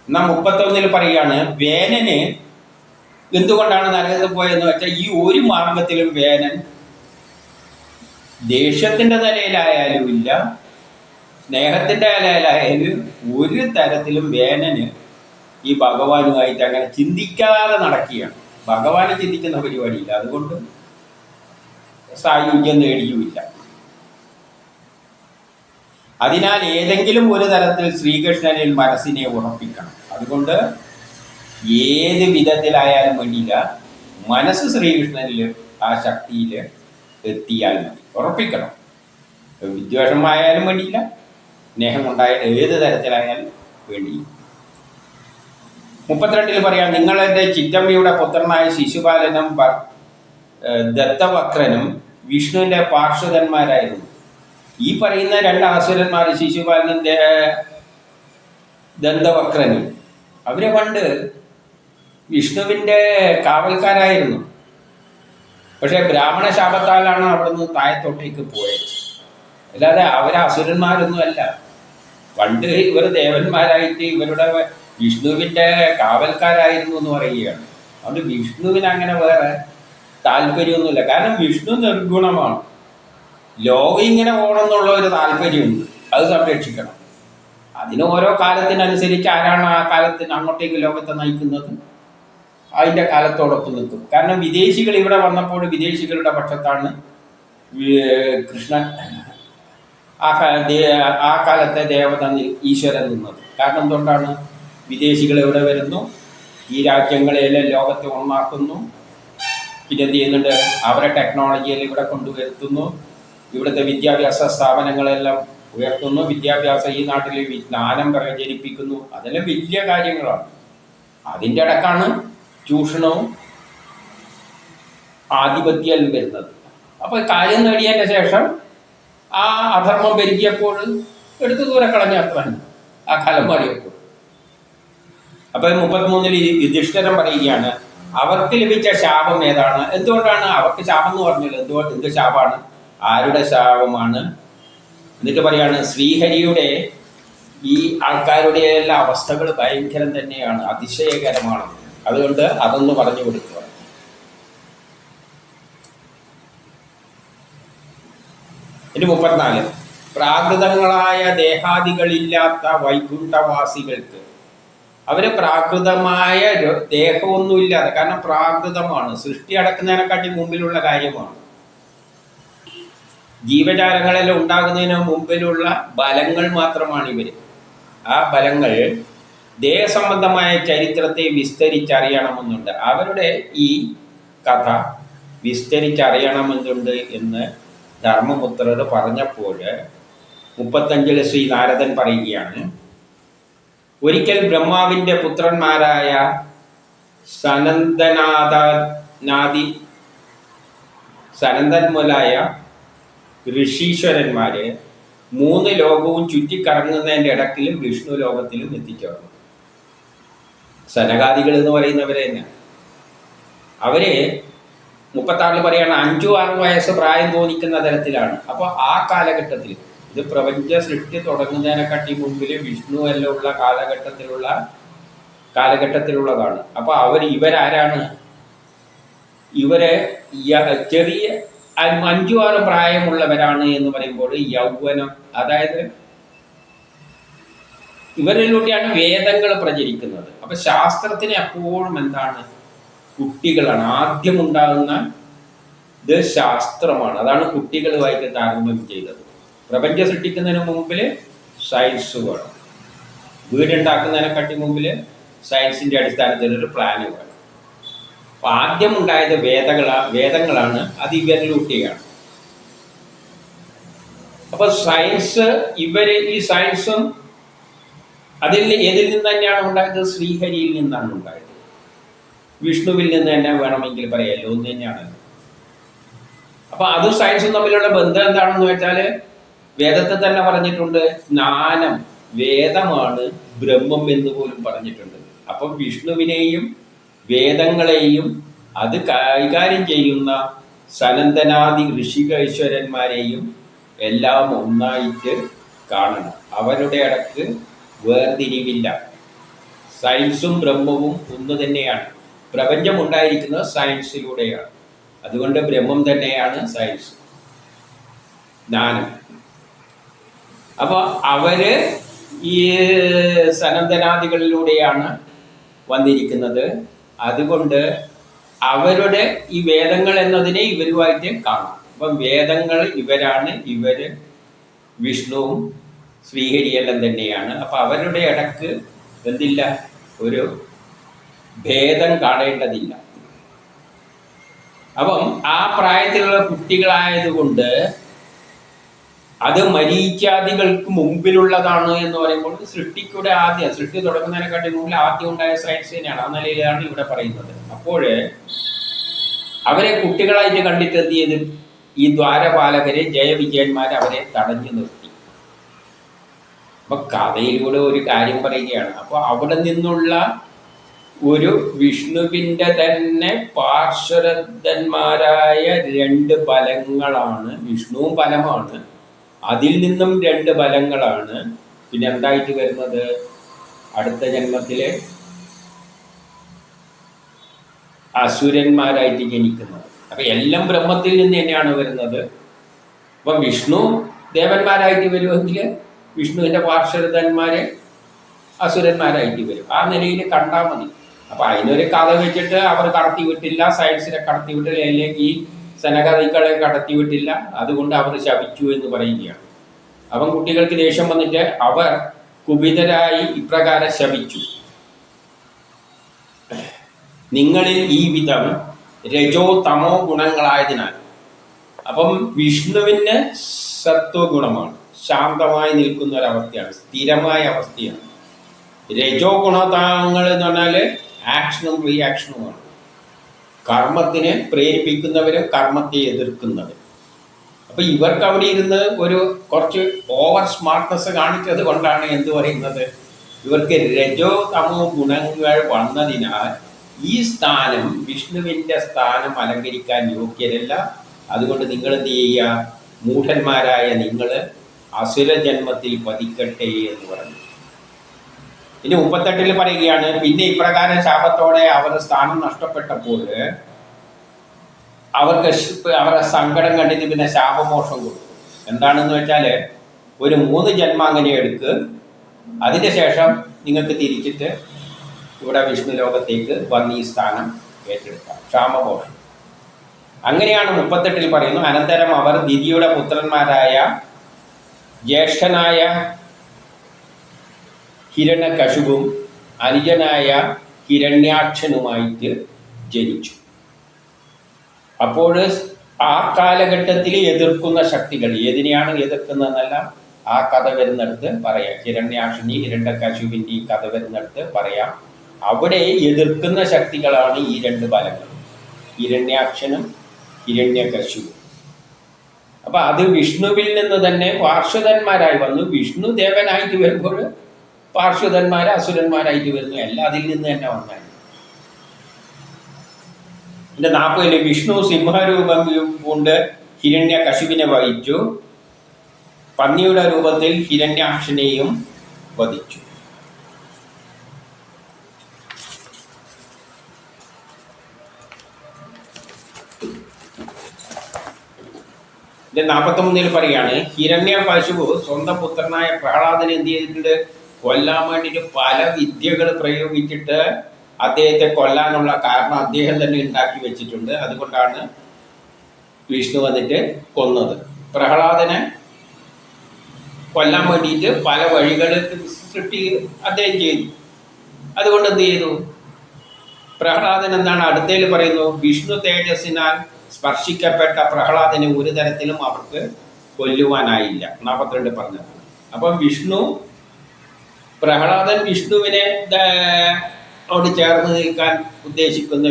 എന്നാൽ 31 പറയുകയാണ്, വേനന് എന്തുകൊണ്ടാണ് നരകത്തിൽ പോയെന്ന് വെച്ചാൽ ഈ ഒരു മാർഗത്തിലും വേനൻ ദേഷ്യത്തിൻ്റെ നിലയിലായാലും ഇല്ല, സ്നേഹത്തിൻ്റെ നിലയിലായാലും ഒരു തരത്തിലും വേനന് ഈ ഭഗവാനുമായിട്ട് അങ്ങനെ ചിന്തിക്കാതെ നടക്കുകയാണ്. ഭഗവാനെ ചിന്തിക്കുന്ന പരിപാടിയില്ല. അതുകൊണ്ട് സായുജ്യം നേടിയുമില്ല. അതിനാൽ ഏതെങ്കിലും ഒരു തരത്തിൽ ശ്രീകൃഷ്ണനിൽ മനസ്സിനെ ഉറപ്പിക്കണം. അതുകൊണ്ട് ഏത് വിധത്തിലായാലും വേണ്ടിയില്ല, മനസ്സ് ശ്രീകൃഷ്ണനിൽ ആ ശക്തിയിൽ എത്തിയാൽ മതി, ഉറപ്പിക്കണം. വിദ്വേഷമായാലും വേണ്ടിയില്ല, സ്നേഹം ഉണ്ടായാലും ഏത് തരത്തിലായാലും വേണ്ടിയില്ല. 32 പറയാം, നിങ്ങളുടെ ചിറ്റമ്മയുടെ പുത്രനായ ശിശുപാലനും ദത്തവക്രനും വിഷ്ണുവിൻ്റെ പാർശ്വതന്മാരായിരുന്നു. ഈ പറയുന്ന 2 അസുരന്മാർ, ശിശുപാലനും ദന്തവക്രനും, അവരെ പണ്ട് വിഷ്ണുവിൻ്റെ കാവൽക്കാരായിരുന്നു. പക്ഷെ ബ്രാഹ്മണ ശാപത്താലാണ് അവിടുന്ന് താഴത്തോട്ടേക്ക് പോയത്. അല്ലാതെ അവർ അസുരന്മാരൊന്നുമല്ല. പണ്ട് ഇവർ ദേവന്മാരായിട്ട് ഇവരുടെ വിഷ്ണുവിൻ്റെ കാവൽക്കാരായിരുന്നു എന്ന് പറയുകയാണ്. അതുകൊണ്ട് വിഷ്ണുവിന് അങ്ങനെ വേറെ താല്പര്യമൊന്നുമില്ല. കാരണം വിഷ്ണു നിർഗുണമാണ്. ലോകം ഇങ്ങനെ പോകണമെന്നുള്ള ഒരു താല്പര്യമുണ്ട്, അത് സംരക്ഷിക്കണം. അതിന് ഓരോ കാലത്തിനനുസരിച്ച് ആരാണ് ആ കാലത്തിന് അങ്ങോട്ടേക്ക് ലോകത്തെ നയിക്കുന്നത്, അതിൻ്റെ കാലത്തോടൊപ്പം നിൽക്കും. കാരണം വിദേശികൾ ഇവിടെ വന്നപ്പോൾ വിദേശികളുടെ പക്ഷത്താണ് കൃഷ്ണൻ ആ കാലത്തെ ദേവത ഈശ്വരൻ നിന്നത്. കാരണം എന്തുകൊണ്ടാണ്? വിദേശികൾ ഇവിടെ വരുന്നു, ഈ രാജ്യങ്ങളെല്ലാം ലോകത്തെ ഒന്നാക്കുന്നു, പിന്നെ എന്ത് ചെയ്യുന്നുണ്ട്, അവരെ ടെക്നോളജിയിൽ ഇവിടെ കൊണ്ടുവരുത്തുന്നു, ഇവിടുത്തെ വിദ്യാഭ്യാസ സ്ഥാപനങ്ങളെല്ലാം ഉയർത്തുന്നു, ഈ നാട്ടിൽ വിജ്ഞാനം പ്രചരിപ്പിക്കുന്നു. അതെല്ലാം വലിയ കാര്യങ്ങളാണ്. അതിൻ്റെ ഇടക്കാണ് ചൂഷണവും ആധിപത്യവും വരുന്നത്. അപ്പോൾ കാര്യം നേടിയതിൻ്റെ ശേഷം ആ അധർമ്മം പെരുകിയപ്പോൾ എടുത്തു ദൂരെ കളഞ്ഞ അത്ര ആ കാലം മാറിയപ്പോൾ. അപ്പോൾ 33 യുധിഷ്ഠിരൻ പറയുകയാണ്, അവർക്ക് ലഭിച്ച ശാപം ഏതാണ്? എന്തുകൊണ്ടാണ് അവർക്ക് ശാപം എന്ന് പറഞ്ഞത്? എന്ത് ശാപമാണ്? ആരുടെ ശാപമാണ്? എന്നിട്ട് പറയാണ്, ശ്രീഹരിയുടെ ഈ ആൾക്കാരുടെ എല്ലാ അവസ്ഥകൾ ഭയങ്കരം തന്നെയാണ്, അതിശയകരമാണ്. അതുകൊണ്ട് അതൊന്ന് പറഞ്ഞു കൊടുക്കുക. ഇനി 34, പ്രാകൃതങ്ങളായ ദേഹാദികളില്ലാത്ത വൈകുണ്ഠവാസികൾക്ക് അവര് പ്രാകൃതമായ ദേഹമൊന്നുമില്ലാതെ, കാരണം പ്രാകൃതമാണ്, സൃഷ്ടി അടക്കുന്നതിനെക്കാട്ടി മുമ്പിലുള്ള കാര്യമാണ്. ജീവജാലങ്ങളെല്ലാം ഉണ്ടാകുന്നതിന് മുമ്പിലുള്ള ബലങ്ങൾ മാത്രമാണ് ഇവര്. ആ ബലങ്ങൾ ദേഹസംബന്ധമായ ചരിത്രത്തെ വിസ്തരിച്ചറിയണമെന്നുണ്ട്. അവരുടെ ഈ കഥ വിസ്തരിച്ചറിയണമെന്നുണ്ട് എന്ന് ധർമ്മപുത്രർ പറഞ്ഞപ്പോൾ 35 ശ്രീ നാരദൻ പറയുകയാണ്, ഒരിക്കൽ ബ്രഹ്മാവിൻ്റെ പുത്രന്മാരായ സനന്ദന്മുലായ ഋഷീശ്വരന്മാര് 3 ലോകവും ചുറ്റിക്കറങ്ങുന്നതിൻ്റെ ഇടക്കിലും വിഷ്ണു ലോകത്തിലും എത്തിച്ചേർന്നു. സനകാദികൾ എന്ന് പറയുന്നവരെ തന്നെ. അവര് 36 പറയാണ് 5-6 വയസ്സ് പ്രായം തോന്നിക്കുന്ന തരത്തിലാണ്. അപ്പോൾ ആ കാലഘട്ടത്തിൽ, ഇത് പ്രപഞ്ച സൃഷ്ടി തുടങ്ങുന്നതിനെക്കാട്ടി മുമ്പിൽ വിഷ്ണു എല്ലാം ഉള്ള കാലഘട്ടത്തിലുള്ളതാണ്. അപ്പോൾ ഇവരാരാണ്? ഇവരെ ചെറിയ 5-6 പ്രായമുള്ളവരാണ് എന്ന് പറയുമ്പോൾ യൗവനം, അതായത് ഇവരിലൂടെയാണ് വേദങ്ങൾ പ്രചരിക്കുന്നത്. അപ്പൊ ശാസ്ത്രത്തിന് എപ്പോഴും എന്താണ്? കുട്ടികളാണ്. ആദ്യം ഉണ്ടാകുന്ന ഇത് ശാസ്ത്രമാണ്. അതാണ് കുട്ടികളുമായിട്ട് താരതമ്യം ചെയ്തത്. പ്രപഞ്ചം സൃഷ്ടിക്കുന്നതിന് മുമ്പിൽ സയൻസ് വേണം. വീടുണ്ടാക്കുന്നതിനെക്കാട്ടി മുമ്പിൽ സയൻസിന്റെ അടിസ്ഥാനത്തിൽ ഒരു പ്ലാന് വേണം. അപ്പൊ ആദ്യം ഉണ്ടായത് വേദങ്ങളാണ്. അത് ഇവരിലൂടെയാണ്. അപ്പൊ സയൻസ്, ഈ സയൻസും ഏതിൽ നിന്ന് തന്നെയാണ് ഉണ്ടായത്? ശ്രീഹരിയിൽ നിന്നാണ് ഉണ്ടായത്. വിഷ്ണുവിൽ നിന്ന് തന്നെ വേണമെങ്കിൽ പറയാമല്ലോ, ഒന്ന് തന്നെയാണ്. അപ്പൊ അതും സയൻസും തമ്മിലുള്ള ബന്ധം എന്താണെന്ന് വെച്ചാൽ വേദത്തിൽ തന്നെ പറഞ്ഞിട്ടുണ്ട്, ജ്ഞാനം വേദമാണ് ബ്രഹ്മം എന്ന് പോലും പറഞ്ഞിട്ടുണ്ട്. അപ്പം വിഷ്ണുവിനെയും വേദങ്ങളെയും അത് കൈകാര്യം ചെയ്യുന്ന സനന്ദനാദി ഋഷികേശ്വരന്മാരെയും എല്ലാം ഒന്നായിട്ട് കാണണം. അവരുടെ ഇടക്ക് വേർതിരിവില്ല. സയൻസും ബ്രഹ്മവും ഒന്ന് തന്നെയാണ്. പ്രപഞ്ചം ഉണ്ടായിരിക്കുന്നത് സയൻസിലൂടെയാണ്. അതുകൊണ്ട് ബ്രഹ്മം തന്നെയാണ് സയൻസ്, ജ്ഞാനം. അപ്പോൾ അവര് ഈ സനന്ദനാദികളിലൂടെയാണ് വന്നിരിക്കുന്നത്. അതുകൊണ്ട് അവരുടെ ഈ വേദങ്ങൾ എന്നതിനെ ഇവരുമായിട്ട് കാണാം. അപ്പം വേദങ്ങൾ ഇവരാണ്, ഇവര് വിഷ്ണുവും ശ്രീഹരിയെല്ലാം തന്നെയാണ്. അപ്പം അവരുടെ ഇടക്ക് എന്തില്ല? ഒരു ഭേദം കാണേണ്ടതില്ല. അപ്പം ആ പ്രായത്തിലുള്ള കുട്ടികളായതുകൊണ്ട് അത് മരീചാദികൾക്ക് മുമ്പിലുള്ളതാണ് എന്ന് പറയുമ്പോൾ സൃഷ്ടി തുടങ്ങുന്നതിനെക്കാട്ടി മുമ്പിൽ ആദ്യം ഉണ്ടായ സയൻസ് തന്നെയാണ്. ആ നിലയിലാണ് ഇവിടെ പറയുന്നത്. അപ്പോൾ അവരെ കുട്ടികളായിട്ട് കണ്ടിട്ട് എന്ത് ചെയ്ത്? ഈ ദ്വാരപാലകരെ, ജയവിജയന്മാർ അവരെ തടഞ്ഞു നിർത്തി. അപ്പൊ കഥയിലൂടെ ഒരു കാര്യം പറയുകയാണ്. അപ്പോൾ അവിടെ നിന്നുള്ള ഒരു വിഷ്ണുവിൻ്റെ തന്നെ പാർശ്വരന്മാരായ 2 ബലങ്ങളാണ്. വിഷ്ണുവും ബലമാണ്, അതിൽ നിന്നും 2 ബലങ്ങളാണ് പിന്നെ എന്തായിട്ട് വരുന്നത്? അടുത്ത ജന്മത്തിലെ അസുരന്മാരായിട്ട് ജനിക്കുന്നത്. അപ്പൊ എല്ലാം ബ്രഹ്മത്തിൽ നിന്ന് തന്നെയാണ് വരുന്നത്. അപ്പം വിഷ്ണു ദേവന്മാരായിട്ട് വരുമെങ്കിൽ വിഷ്ണുവിൻ്റെ പാർശ്വരന്മാരെ അസുരന്മാരായിട്ട് വരും. ആ നിലയിൽ കണ്ടാൽ മതി. അപ്പൊ അതിനൊരു കഥ വെച്ചിട്ട് അവർ കടത്തിവിട്ടില്ല, സയൻസിനെ കടത്തിവിട്ടില്ല, അല്ലെങ്കിൽ ഈ സനകാദികളെ കടത്തിവിട്ടില്ല, അതുകൊണ്ട് അവർ ശപിച്ചു എന്ന് പറയുകയാണ്. അവൻ കുട്ടികൾക്ക് ദേഷ്യം വന്നിട്ട് അവർ കുപിതരായി ഇപ്രകാരം ശപിച്ചു, നിങ്ങളിൽ ഈ വിധം രജോ തമോ ഗുണങ്ങളായതിനാൽ. അപ്പം വിഷ്ണുവിന് സത്വഗുണമാണ്, ശാന്തമായി നിൽക്കുന്ന ഒരവസ്ഥയാണ്, സ്ഥിരമായ അവസ്ഥയാണ്. രജോ ഗുണതാങ്ങൾ എന്ന് പറഞ്ഞാൽ ആക്ഷനും റിയാക്ഷനുമാണ്. കർമ്മത്തിനെ പ്രേരിപ്പിക്കുന്നവരും കർമ്മത്തെ എതിർക്കുന്നവരും. അപ്പം ഇവർക്ക് അവിടെ ഇരുന്ന് കുറച്ച് ഓവർ സ്മാർട്ട്നെസ് കാണിച്ചത് കൊണ്ടാണ് എന്ത് പറയുന്നത്, ഇവർക്ക് രജോ തമോ ഗുണങ്ങൾ വന്നതിനാൽ ഈ സ്ഥാനം, വിഷ്ണുവിൻ്റെ സ്ഥാനം അലങ്കരിക്കാൻ യോഗ്യരല്ല. അതുകൊണ്ട് നിങ്ങൾ എന്ത് ചെയ്യുക, മൂഢന്മാരായ നിങ്ങൾ അസുരജന്മത്തിൽ പതിക്കട്ടെ എന്ന് പറഞ്ഞു. ഇനി 38 പറയുകയാണ്, പിന്നെ ഇപ്രകാരം ശാപത്തോടെ അവരുടെ സ്ഥാനം നഷ്ടപ്പെട്ടപ്പോൾ അവരുടെ സങ്കടം കണ്ടിട്ട് പിന്നെ ശാപമോക്ഷം കൊടുത്തു. എന്താണെന്ന് വെച്ചാൽ ഒരു 3 ജന്മം അങ്ങനെ എടുക്ക്, അതിന് ശേഷം നിങ്ങൾക്ക് തിരിച്ചിട്ട് ഇവിടെ വിഷ്ണു ലോകത്തേക്ക് വന്ന് ഈ സ്ഥാനം ഏറ്റെടുക്കാം, ക്ഷാമഘോഷം. അങ്ങനെയാണ് 38 പറയുന്നു. അനന്തരം അവർ ദിതിയുടെ പുത്രന്മാരായ ജ്യേഷ്ഠനായ ഹിരണ്യകശിപുവും അനുജനായ ഹിരണ്യാക്ഷനുമായിട്ട് ജനിച്ചു. അപ്പോൾ ആ കാലഘട്ടത്തിൽ എതിർക്കുന്ന ശക്തികൾ, ഏതിനെയാണ് എതിർക്കുന്നതെന്നല്ല ആ കഥ വരുന്നിടത്ത് പറയാം. ഹിരണ്യാക്ഷനി ഹിരണ്യകശിപുവിൻ്റെ ഈ കഥ വരുന്നിടത്ത് പറയാം. അവിടെ എതിർക്കുന്ന ശക്തികളാണ് ഈ രണ്ട് ബലങ്ങൾ, ഹിരണ്യാക്ഷനും ഹിരണ്യകശിപുവും. അപ്പൊ അത് വിഷ്ണുവിൽ നിന്ന് തന്നെ പാർശ്വതന്മാരായി വന്നു. വിഷ്ണു ദേവനായിട്ട് വരുമ്പോൾ പാർശ്വതന്മാർ അസുരന്മാരായിട്ട് വരുന്നു. എല്ലാം അതിൽ നിന്ന് തന്നെ വന്നാണ്. എൻ്റെ 40 വിഷ്ണു സിംഹരൂപം കൊണ്ട് ഹിരണ്യകശിപിനെ വഹിച്ചു, പന്നിയുടെ രൂപത്തിൽ ഹിരണ്യാക്ഷനെയും വധിച്ചു. ഇത് 41 പറയാണ്, ഹിരണ്യകശിപു സ്വന്തം പുത്രനായ പ്രഹ്ലാദനെ എന്ത് ചെയ്തിട്ടുണ്ട്? കൊല്ലാൻ വേണ്ടിയിട്ട് പല വിദ്യകൾ പ്രയോഗിച്ചിട്ട് അദ്ദേഹത്തെ കൊല്ലാനുള്ള കാരണം അദ്ദേഹം തന്നെ ഉണ്ടാക്കി വെച്ചിട്ടുണ്ട്. അതുകൊണ്ടാണ് വിഷ്ണു വന്നിട്ട് കൊന്നത്. പ്രഹ്ലാദനെ കൊല്ലാൻ വേണ്ടിയിട്ട് പല വഴികൾ സൃഷ്ടി അദ്ദേഹം ചെയ്തു. അതുകൊണ്ട് എന്ത് ചെയ്തു? പ്രഹ്ലാദൻ എന്താണ് അടുത്തേൽ പറയുന്നു, വിഷ്ണു തേജസ്സിനാൽ സ്പർശിക്കപ്പെട്ട പ്രഹ്ലാദനെ ഒരു തരത്തിലും അവർക്ക് കൊല്ലുവാനായില്ല. 42 പറഞ്ഞത്. അപ്പം പ്രഹ്ലാദൻ വിഷ്ണുവിനെ ോട് ചേർന്ന് നിൽക്കാൻ ഉദ്ദേശിക്കുന്ന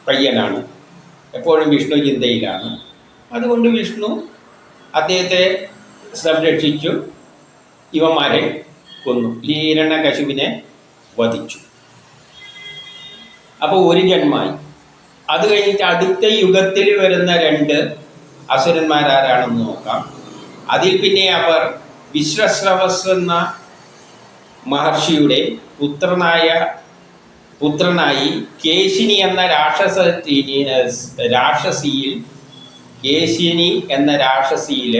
പയ്യനാണ്, എപ്പോഴും വിഷ്ണു ചിന്തയിലാണ്. അതുകൊണ്ട് വിഷ്ണു അദ്ദേഹത്തെ സംരക്ഷിച്ചു, ഇവന്മാരെ കൊന്നു, ഹിരണ്യകശിപിനെ വധിച്ചു. അപ്പോൾ ഒരു ജന്മായി. അത് കഴിഞ്ഞിട്ട് അടുത്ത യുഗത്തിൽ വരുന്ന 2 അസുരന്മാരാരാണെന്ന് നോക്കാം. അതിൽ പിന്നെ അവർ വിശ്വശ്രവസ് എന്ന മഹർഷിയുടെ പുത്രനായി കേശിനി എന്ന രാക്ഷസിയിൽ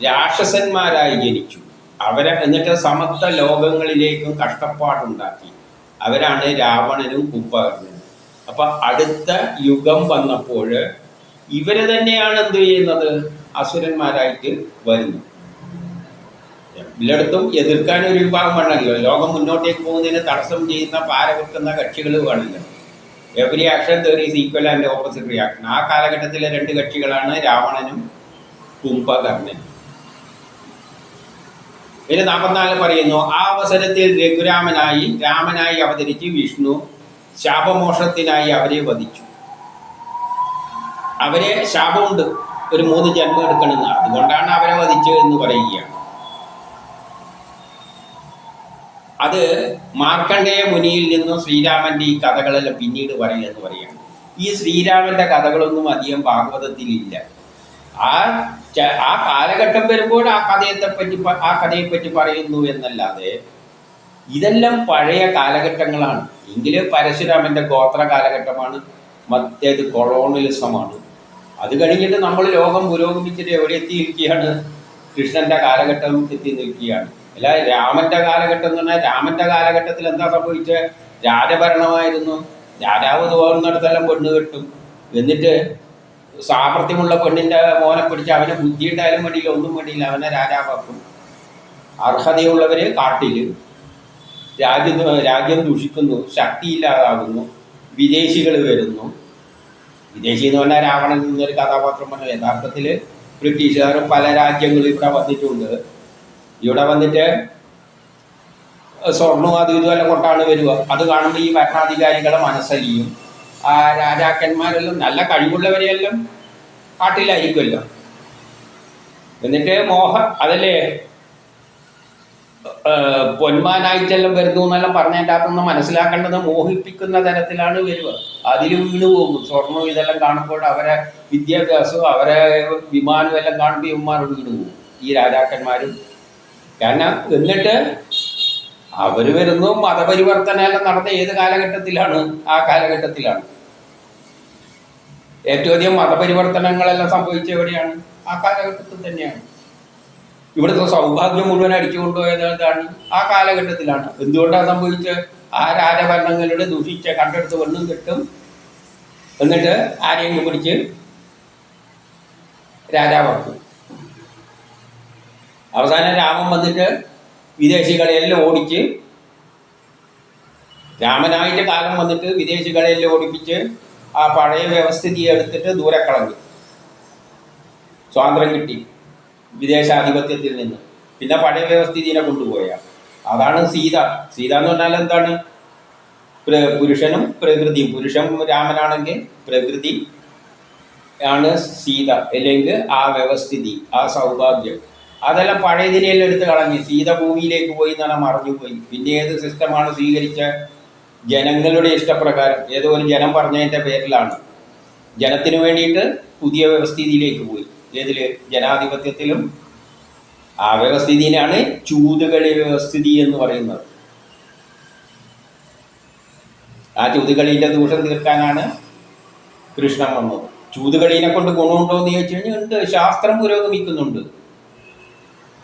രാക്ഷസന്മാരായി ജനിച്ചു. എന്നിട്ട് സമസ്ത ലോകങ്ങളിലേക്കും കഷ്ടപ്പാടുണ്ടാക്കി. അവരാണ് രാവണനും കുംഭകർണനും. അപ്പൊ അടുത്ത യുഗം വന്നപ്പോൾ ഇവര് തന്നെയാണ് എന്ത് ചെയ്യുന്നത്? അസുരന്മാരായിട്ട് വരുന്നു. എല്ലായിടത്തും എതിർക്കാൻ ഒരു വിഭാഗം വേണമല്ലോ. ലോകം മുന്നോട്ടേക്ക് പോകുന്നതിന് തടസ്സം ചെയ്യുന്ന പാര വെക്കുന്ന കക്ഷികൾ വേണമല്ലോ. Every action there is equal and opposite reaction. ആ കാലഘട്ടത്തിലെ 2 കക്ഷികളാണ് രാവണനും കുംഭകർണനും. പിന്നെ 44 പറയുന്നു, ആ അവസരത്തിൽ രാമനായി അവതരിച്ച് വിഷ്ണു ശാപമോക്ഷത്തിനായി അവരെ വധിച്ചു. അവരെ ശാപമുണ്ട്, ഒരു 3 ജന്മം എടുക്കണമെന്ന്. അതുകൊണ്ടാണ് അവരെ വധിച്ചത് എന്ന് പറയുകയാണ്. അത് മാർക്കണ്ഡേയ മുനിയിൽ നിന്നും ശ്രീരാമൻ്റെ ഈ കഥകളെല്ലാം പിന്നീട് പറയുമെന്ന് പറയുകയാണ്. ഈ ശ്രീരാമൻ്റെ കഥകളൊന്നും അധികം ഭാഗവതത്തിലില്ല. ആ കാലഘട്ടം വരുമ്പോൾ ആ കഥയെപ്പറ്റി പറയുന്നു എന്നല്ലാതെ ഇതെല്ലാം പഴയ കാലഘട്ടങ്ങളാണ്. എങ്കിലും പരശുരാമൻ്റെ ഗോത്ര കാലഘട്ടമാണ്, മറ്റേത് കൊളോണിയലിസമാണ്. അത് കഴിഞ്ഞിട്ട് നമ്മൾ ലോകം പുരോഗമിച്ചിട്ട് എവിടെ എത്തി നിൽക്കുകയാണ്? കൃഷ്ണൻ്റെ കാലഘട്ടം എത്തി നിൽക്കുകയാണ്. അല്ല, രാമൻ്റെ കാലഘട്ടം എന്ന് പറഞ്ഞാൽ രാമൻ്റെ കാലഘട്ടത്തിൽ എന്താ സംഭവിച്ചത്? രാജഭരണമായിരുന്നു. രാജാവ് തോന്നുന്നിടത്തെല്ലാം പെണ്ണ് കെട്ടും. എന്നിട്ട് സാമർഥ്യമുള്ള പെണ്ണിൻ്റെ മോനെ പിടിച്ച് അവന് ബുദ്ധി ഉണ്ടായാലും വേണ്ടിയില്ല, ഒന്നും വേണ്ടിയില്ല, അവനെ രാജാവാക്കും. അർഹതയുള്ളവരെ കാട്ടിൽ രാജ്യം ദൂഷിക്കുന്നു, ശക്തിയില്ലാതാകുന്നു, വിദേശികൾ വരുന്നു. വിദേശി എന്ന് പറഞ്ഞാൽ രാവണൻ എന്നൊരു കഥാപാത്രം പറഞ്ഞു. യഥാർത്ഥത്തിൽ ബ്രിട്ടീഷുകാർ പല രാജ്യങ്ങളും ഇവിടെ വന്നിട്ടുണ്ട്. ഇവിടെ വന്നിട്ട് സ്വർണ്ണവും അതും ഇതുമെല്ലാം കൊണ്ടാണ് വരിക. അത് കാണുമ്പോൾ ഈ ഭരണാധികാരികളെ മനസ്സലിയും. ആ രാജാക്കന്മാരെല്ലാം നല്ല കഴിവുള്ളവരെയെല്ലാം കാട്ടിലായിരിക്കുമല്ലോ. എന്നിട്ട് അതല്ലേ പൊന്മാനായിട്ടെല്ലാം വരുന്നു എന്നെല്ലാം പറഞ്ഞതിൻ്റെ അകത്തുനിന്ന് മനസ്സിലാക്കേണ്ടത് മോഹിപ്പിക്കുന്ന തരത്തിലാണ് വരിക. അതിൽ വീണു പോകും. സ്വർണ്ണവും ഇതെല്ലാം കാണുമ്പോൾ അവരെ വിദ്യാഭ്യാസവും അവരെ വിമാനവും എല്ലാം കാണുമ്പോൾ ഇവന്മാർ വീണു പോകും, ഈ രാജാക്കന്മാരും. കാരണം എന്നിട്ട് അവർ വരുന്നു. മതപരിവർത്തനമെല്ലാം നടന്ന ഏത് കാലഘട്ടത്തിലാണ്? ആ കാലഘട്ടത്തിലാണ്. ഏറ്റവും അധികം മതപരിവർത്തനങ്ങളെല്ലാം സംഭവിച്ച എവിടെയാണ്? ആ കാലഘട്ടത്തിൽ തന്നെയാണ്. ഇവിടുത്തെ സൗഭാഗ്യം മുഴുവൻ അടിച്ചു കൊണ്ടുപോയത് ഏതാണ്? ആ കാലഘട്ടത്തിലാണ്. എന്തുകൊണ്ടാണ് സംഭവിച്ചത്? ആ രാജഭരണങ്ങളുടെ ദൂഷിച്ച കണ്ടെടുത്ത് പെണ്ണും കിട്ടും. എന്നിട്ട് ആരെയും പിടിച്ച് രാജാവാക്കും. അവസാനം രാമൻ വന്നിട്ട് വിദേശികളെയെല്ലാം ഓടിച്ച്, രാമനായിട്ട് കാലം വന്നിട്ട് വിദേശികളെയെല്ലാം ഓടിപ്പിച്ച് ആ പഴയ വ്യവസ്ഥിതിയെ എടുത്തിട്ട് ദൂരെ കളഞ്ഞു. സ്വാതന്ത്ര്യം കിട്ടി വിദേശാധിപത്യത്തിൽ നിന്ന്. പിന്നെ പഴയ വ്യവസ്ഥിതിനെ കൊണ്ടുപോയ അതാണ് സീത. സീത എന്ന് പറഞ്ഞാൽ എന്താണ്? പുരുഷനും പ്രകൃതിയും. പുരുഷൻ രാമനാണെങ്കിൽ പ്രകൃതി ആണ് സീത, അല്ലെങ്കിൽ ആ വ്യവസ്ഥിതി, ആ സൗഭാഗ്യം, അതെല്ലാം പഴയതിനെല്ലാം എടുത്ത് കളഞ്ഞ് സീത ഭൂമിയിലേക്ക് പോയി എന്നാണ് മറഞ്ഞുപോയി. പിന്നെ ഏത് സിസ്റ്റമാണ് സ്വീകരിച്ച? ജനങ്ങളുടെ ഇഷ്ടപ്രകാരം ഏതോ ഒരു ജനം പറഞ്ഞതിൻ്റെ പേരിലാണ് ജനത്തിന് വേണ്ടിയിട്ട് പുതിയ വ്യവസ്ഥിതിയിലേക്ക് പോയി. ഏതിൽ? ജനാധിപത്യത്തിലും. ആ വ്യവസ്ഥിതിയാണ് ചൂതുകളി വ്യവസ്ഥിതി എന്ന് പറയുന്നത്. ആ ചൂതുകളിൻ്റെ ദൂഷം തീർക്കാനാണ് കൃഷ്ണൻ വന്നത്. ചൂതുകളിനെ കൊണ്ട് ഗുണമുണ്ടോ എന്ന് ചോദിച്ചു കഴിഞ്ഞാൽ ഉണ്ട്. ശാസ്ത്രം പുരോഗമിക്കുന്നുണ്ട്.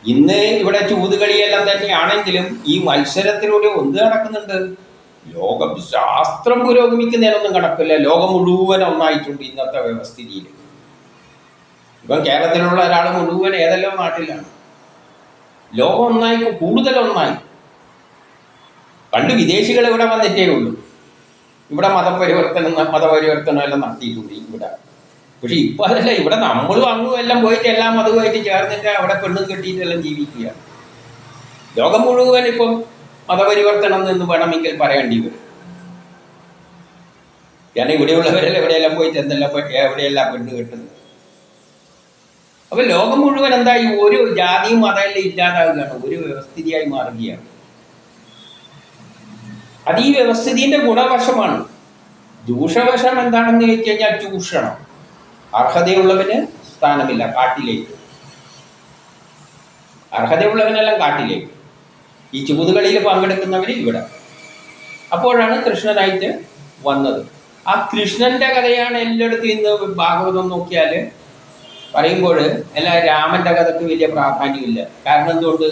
ഇന്ന് ഇവിടെ ചൂതുകളിയെല്ലാം തന്നെയാണെങ്കിലും ഈ മത്സരത്തിലൂടെ എന്ത് നടക്കുന്നുണ്ട്? ലോകം ശാസ്ത്രം പുരോഗമിക്കുന്നതിനൊന്നും കണക്കില്ല. ലോകം മുഴുവൻ ഒന്നായിട്ടുണ്ട് ഇന്നത്തെ വ്യവസ്ഥിതിയിൽ. ഇപ്പം കേരളത്തിലുള്ള ഒരാൾ മുഴുവൻ ഏതെല്ലാം നാട്ടിലാണ്. ലോകം ഒന്നായി, കൂടുതലൊന്നായി. പണ്ട് വിദേശികൾ ഇവിടെ വന്നിട്ടേ ഉള്ളൂ. ഇവിടെ മതപരിവർത്തനം എല്ലാം നടത്തിയിട്ടുണ്ട് ഇവിടെ. പക്ഷെ ഇപ്പം അതല്ല. ഇവിടെ നമ്മളും അങ്ങും എല്ലാം പോയിട്ട് എല്ലാം മതവുമായിട്ട് ചേർന്നിട്ട് അവിടെ പെണ്ണും കെട്ടിയിട്ടെല്ലാം ജീവിക്കുക. ലോകം മുഴുവൻ ഇപ്പം മതപരിവർത്തനം എന്ന് വേണമെങ്കിൽ പറയേണ്ടി വരും. കാരണം ഇവിടെയുള്ളവരെല്ലാം എവിടെയെല്ലാം പോയിട്ട് എവിടെയെല്ലാം പെണ്ണ് കെട്ടുന്നത്. അപ്പം ലോകം മുഴുവൻ എന്തായി? ഒരു ജാതിയും മതമെല്ലാം ഇല്ലാതാവുകയാണ്, ഒരു വ്യവസ്ഥിതിയായി മാറുകയാണ്. അത് ഈ വ്യവസ്ഥിതിൻ്റെ ഗുണവശമാണ്. ദൂഷവശം എന്താണെന്ന് ചോദിച്ചു കഴിഞ്ഞാൽ ചൂഷണം. അർഹതയുള്ളവന് സ്ഥാനമില്ല, കാട്ടിലേക്ക്. അർഹതയുള്ളവനെല്ലാം കാട്ടിലേക്ക്. ഈ ചൂതുകളിയിൽ പങ്കെടുക്കുന്നവർ ഇവിടെ. അപ്പോഴാണ് കൃഷ്ണനായിട്ട് വന്നത്. ആ കൃഷ്ണന്റെ കഥയാണ് എല്ലായിടത്തും ഇന്ന് ഭാഗവതം നോക്കിയാൽ പറയുമ്പോൾ എല്ലാം രാമന്റെ കഥയ്ക്ക് വലിയ പ്രാധാന്യമില്ല. കാരണം എന്തുകൊണ്ട്?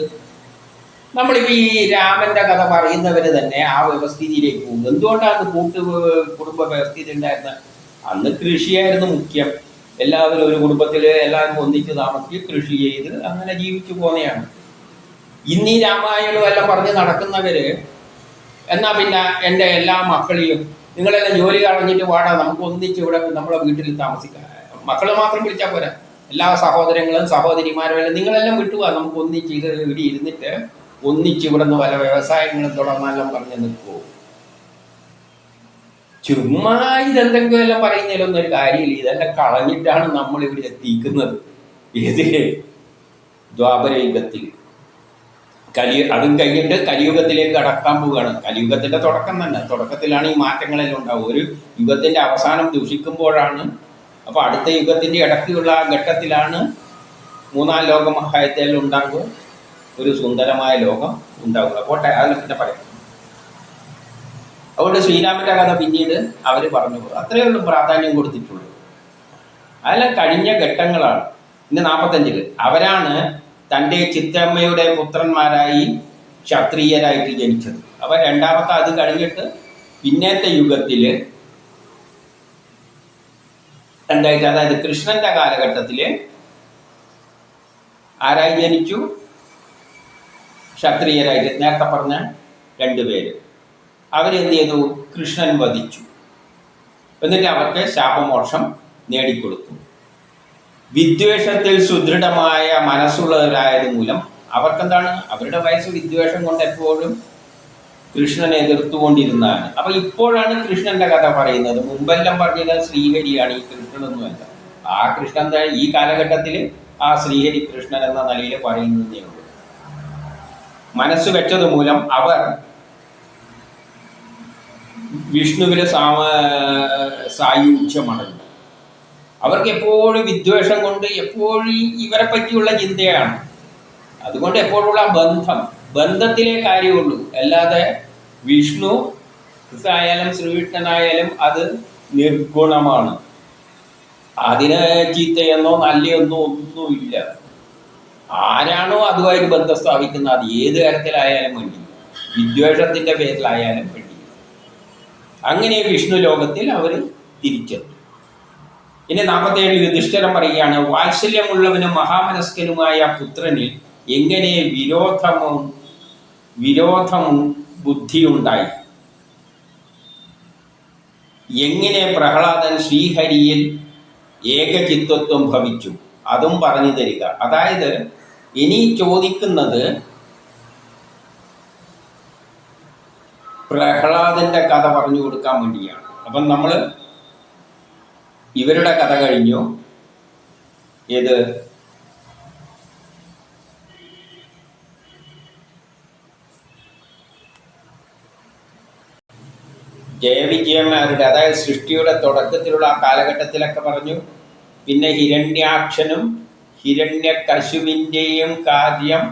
നമ്മളിപ്പോൾ ഈ രാമന്റെ കഥ പറയുന്നവർ തന്നെ ആ വ്യവസ്ഥിതിയിലേക്ക് പോകും. എന്തുകൊണ്ടാണ് കുടുംബ വ്യവസ്ഥിതി ഉണ്ടായിരുന്നത്? അന്ന് കൃഷിയായിരുന്നു മുഖ്യം. എല്ലാവരും ഒരു കുടുംബത്തിൽ എല്ലാവരും ഒന്നിച്ച് താമസിച്ച് കൃഷി ചെയ്ത് അങ്ങനെ ജീവിച്ചു പോകുന്നതാണ്. ഇന്ന് ഈ രാമായണം എല്ലാം പറഞ്ഞ് നടക്കുന്നവർ എന്നാൽ പിന്നെ എൻ്റെ എല്ലാ മക്കളെയും നിങ്ങളെല്ലാം ജോലി കളഞ്ഞിട്ട് വാടാ, നമുക്ക് ഒന്നിച്ച് ഇവിടെ നമ്മളെ വീട്ടിൽ താമസിക്കാം. മക്കൾ മാത്രം വിളിച്ചാൽ പോരാ, എല്ലാ സഹോദരങ്ങളും സഹോദരിമാരും എല്ലാം നിങ്ങളെല്ലാം വിട്ടുപോകാം. നമുക്ക് ഒന്നിച്ച് ഇവിടെ ഇരുന്നിട്ട് ഒന്നിച്ച് ഇവിടെ നിന്ന് പല വ്യവസായങ്ങളും തുടർന്നെല്ലാം പറഞ്ഞ് നിൽക്കുമോ? ചുമ്മാ ഇതെന്തെങ്കിലും എല്ലാം പറയുന്നതിലൊന്നും ഒരു കാര്യമില്ല. ഇതെല്ലാം കളഞ്ഞിട്ടാണ് നമ്മൾ ഇവിടെ എത്തിക്കുന്നത്. ഏതില്? ദ്വാപരയുഗത്തിൽ. അതും കഴിഞ്ഞിട്ട് കലിയുഗത്തിലേക്ക് കടക്കാൻ പോവുകയാണ്. കലിയുഗത്തിൻ്റെ തുടക്കം തന്നെ. തുടക്കത്തിലാണ് ഈ മാറ്റങ്ങളെല്ലാം ഉണ്ടാവുക. ഒരു യുഗത്തിൻ്റെ അവസാനം ദൂഷിക്കുമ്പോഴാണ്. അപ്പോൾ അടുത്ത യുഗത്തിൻ്റെ ഇടയ്ക്കുള്ള ആ ഘട്ടത്തിലാണ് മൂന്നാം ലോകമഹായുദ്ധമെല്ലാം ഉണ്ടാകുക, ഒരു സുന്ദരമായ ലോകം ഉണ്ടാവുക. പോട്ടെ, അതിനെ പിന്നെ പറയാം. അതുകൊണ്ട് ശ്രീരാമൻ്റെ കഥ പിന്നീട് അവർ പറഞ്ഞു പോകും. അത്രയേ ഉള്ളൂ പ്രാധാന്യം കൊടുത്തിട്ടുള്ളൂ. അതെല്ലാം കഴിഞ്ഞ ഘട്ടങ്ങളാണ്. ഇന്ന് 45 അവരാണ് തൻ്റെ ചിറ്റമ്മയുടെ പുത്രന്മാരായി ക്ഷത്രിയരായിട്ട് ജനിച്ചത്. അപ്പം രണ്ടാമത്തെ അത് കഴിഞ്ഞിട്ട് പിന്നത്തെ യുഗത്തിൽ എന്തായിട്ട്, അതായത് കൃഷ്ണൻ്റെ കാലഘട്ടത്തിൽ ആരായി ജനിച്ചു? ക്ഷത്രിയരായിട്ട്. നേരത്തെ പറഞ്ഞ 2 പേര് അവരെന്ത് ചെയ്തു? കൃഷ്ണൻ വധിച്ചു. എന്നിട്ട് അവർക്ക് ശാപമോക്ഷം നേടിക്കൊടുത്തു. വിദ്വേഷത്തിൽ സുദൃഢമായ മനസ്സുള്ളവരായത് മൂലം അവർക്കെന്താണ്? അവരുടെ വയസ്സ് വിദ്വേഷം കൊണ്ട് എപ്പോഴും കൃഷ്ണനെ എതിർത്തുകൊണ്ടിരുന്നതാണ്. അപ്പം ഇപ്പോഴാണ് കൃഷ്ണന്റെ കഥ പറയുന്നത്. മുമ്പെല്ലാം പറഞ്ഞത് ശ്രീഹരിയാണ്, ഈ കൃഷ്ണനൊന്നുമല്ല. ആ കൃഷ്ണൻ ഈ കാലഘട്ടത്തിൽ ആ ശ്രീഹരി കൃഷ്ണൻ എന്ന നിലയിൽ പറയുന്നതേ ഉള്ളൂ. മനസ്സ് വെച്ചത് മൂലം അവർ വിഷ്ണുവിൽ സായുജ്യമടങ്ങും. അവർക്ക് എപ്പോഴും വിദ്വേഷം കൊണ്ട് എപ്പോഴും ഇവരെ പറ്റിയുള്ള ചിന്തയാണ്. അതുകൊണ്ട് എപ്പോഴുള്ള ബന്ധത്തിലേ കാര്യമുള്ളൂ. അല്ലാതെ വിഷ്ണു ആയാലും ശ്രീകൃഷ്ണനായാലും അത് നിർഗുണമാണ്. അതിന് ചീത്തയെന്നോ നല്ലയെന്നോ ഒന്നുമില്ല. ആരാണോ അതുമായിട്ട് ബന്ധം സ്ഥാപിക്കുന്നത്, അത് ഏത് തരത്തിലായാലും വേണ്ടി, വിദ്വേഷത്തിൻ്റെ പേരിലായാലും വേണ്ടി. അങ്ങനെ വിഷ്ണു ലോകത്തിൽ അവർ തിരിച്ചെത്തും. ഇനി 47 യുധിഷ്ഠിരൻ പറയുകയാണ്, വാത്സല്യമുള്ളവനും മഹാമനസ്കനുമായ പുത്രനിൽ എങ്ങനെ വിരോധവും ബുദ്ധിയുണ്ടായി? എങ്ങനെ പ്രഹ്ലാദൻ ശ്രീഹരിയിൽ ഏകചിത്വത്വം ഭവിച്ചു? അതും പറഞ്ഞു തരിക. അതായത് ഇനി ചോദിക്കുന്നത് പ്രഹ്ലാദന്റെ കഥ പറഞ്ഞു കൊടുക്കാൻ വേണ്ടിയാണ്. അപ്പം നമ്മൾ ഇവരുടെ കഥ കഴിഞ്ഞു. ഏത് ജയവിജയന്മാരുടെ, അതായത് സൃഷ്ടിയുടെ തുടക്കത്തിലുള്ള ആ കാലഘട്ടത്തിലൊക്കെ പറഞ്ഞു. പിന്നെ ഹിരണ്യാക്ഷനും ഹിരണ്യകശുവിൻ്റെയും കാര്യം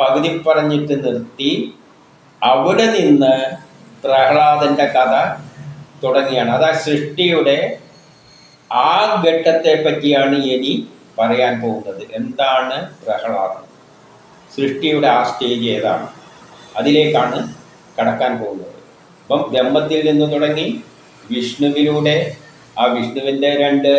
പകുതി പറഞ്ഞിട്ട് നിർത്തി. അവിടെ നിന്ന് പ്രഹ്ലാദൻ്റെ കഥ തുടങ്ങിയാണ്. അതാ സൃഷ്ടിയുടെ ആ ഘട്ടത്തെ പറ്റിയാണ് ഇനി പറയാൻ പോകുന്നത്. എന്താണ് പ്രഹ്ലാദൻ, സൃഷ്ടിയുടെ ആ സ്റ്റേജ് ഏതാണ്, അതിലേക്കാണ് കടക്കാൻ പോകുന്നത്. അപ്പം ബ്രഹ്മത്തിൽ നിന്ന് തുടങ്ങി വിഷ്ണുവിലൂടെ ആ വിഷ്ണുവിൻ്റെ 2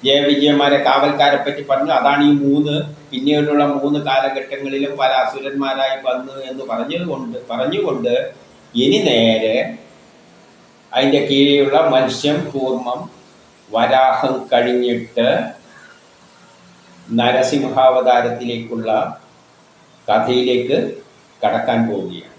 ജയവിജയന്മാരെ കാവൽക്കാരെ പറ്റി പറഞ്ഞു. അതാണ് ഈ 3 പിന്നീടുള്ള 3 കാലഘട്ടങ്ങളിലും പല അസുരന്മാരായി വന്നു എന്ന് പറഞ്ഞുകൊണ്ട് ഇനി നേരെ അതിൻ്റെ കീഴിലുള്ള മത്സ്യം, കൂർമ്മം, വരാഹം കഴിഞ്ഞിട്ട് നരസിംഹാവതാരത്തിലേക്കുള്ള കഥയിലേക്ക് കടക്കാൻ പോവുകയാണ്.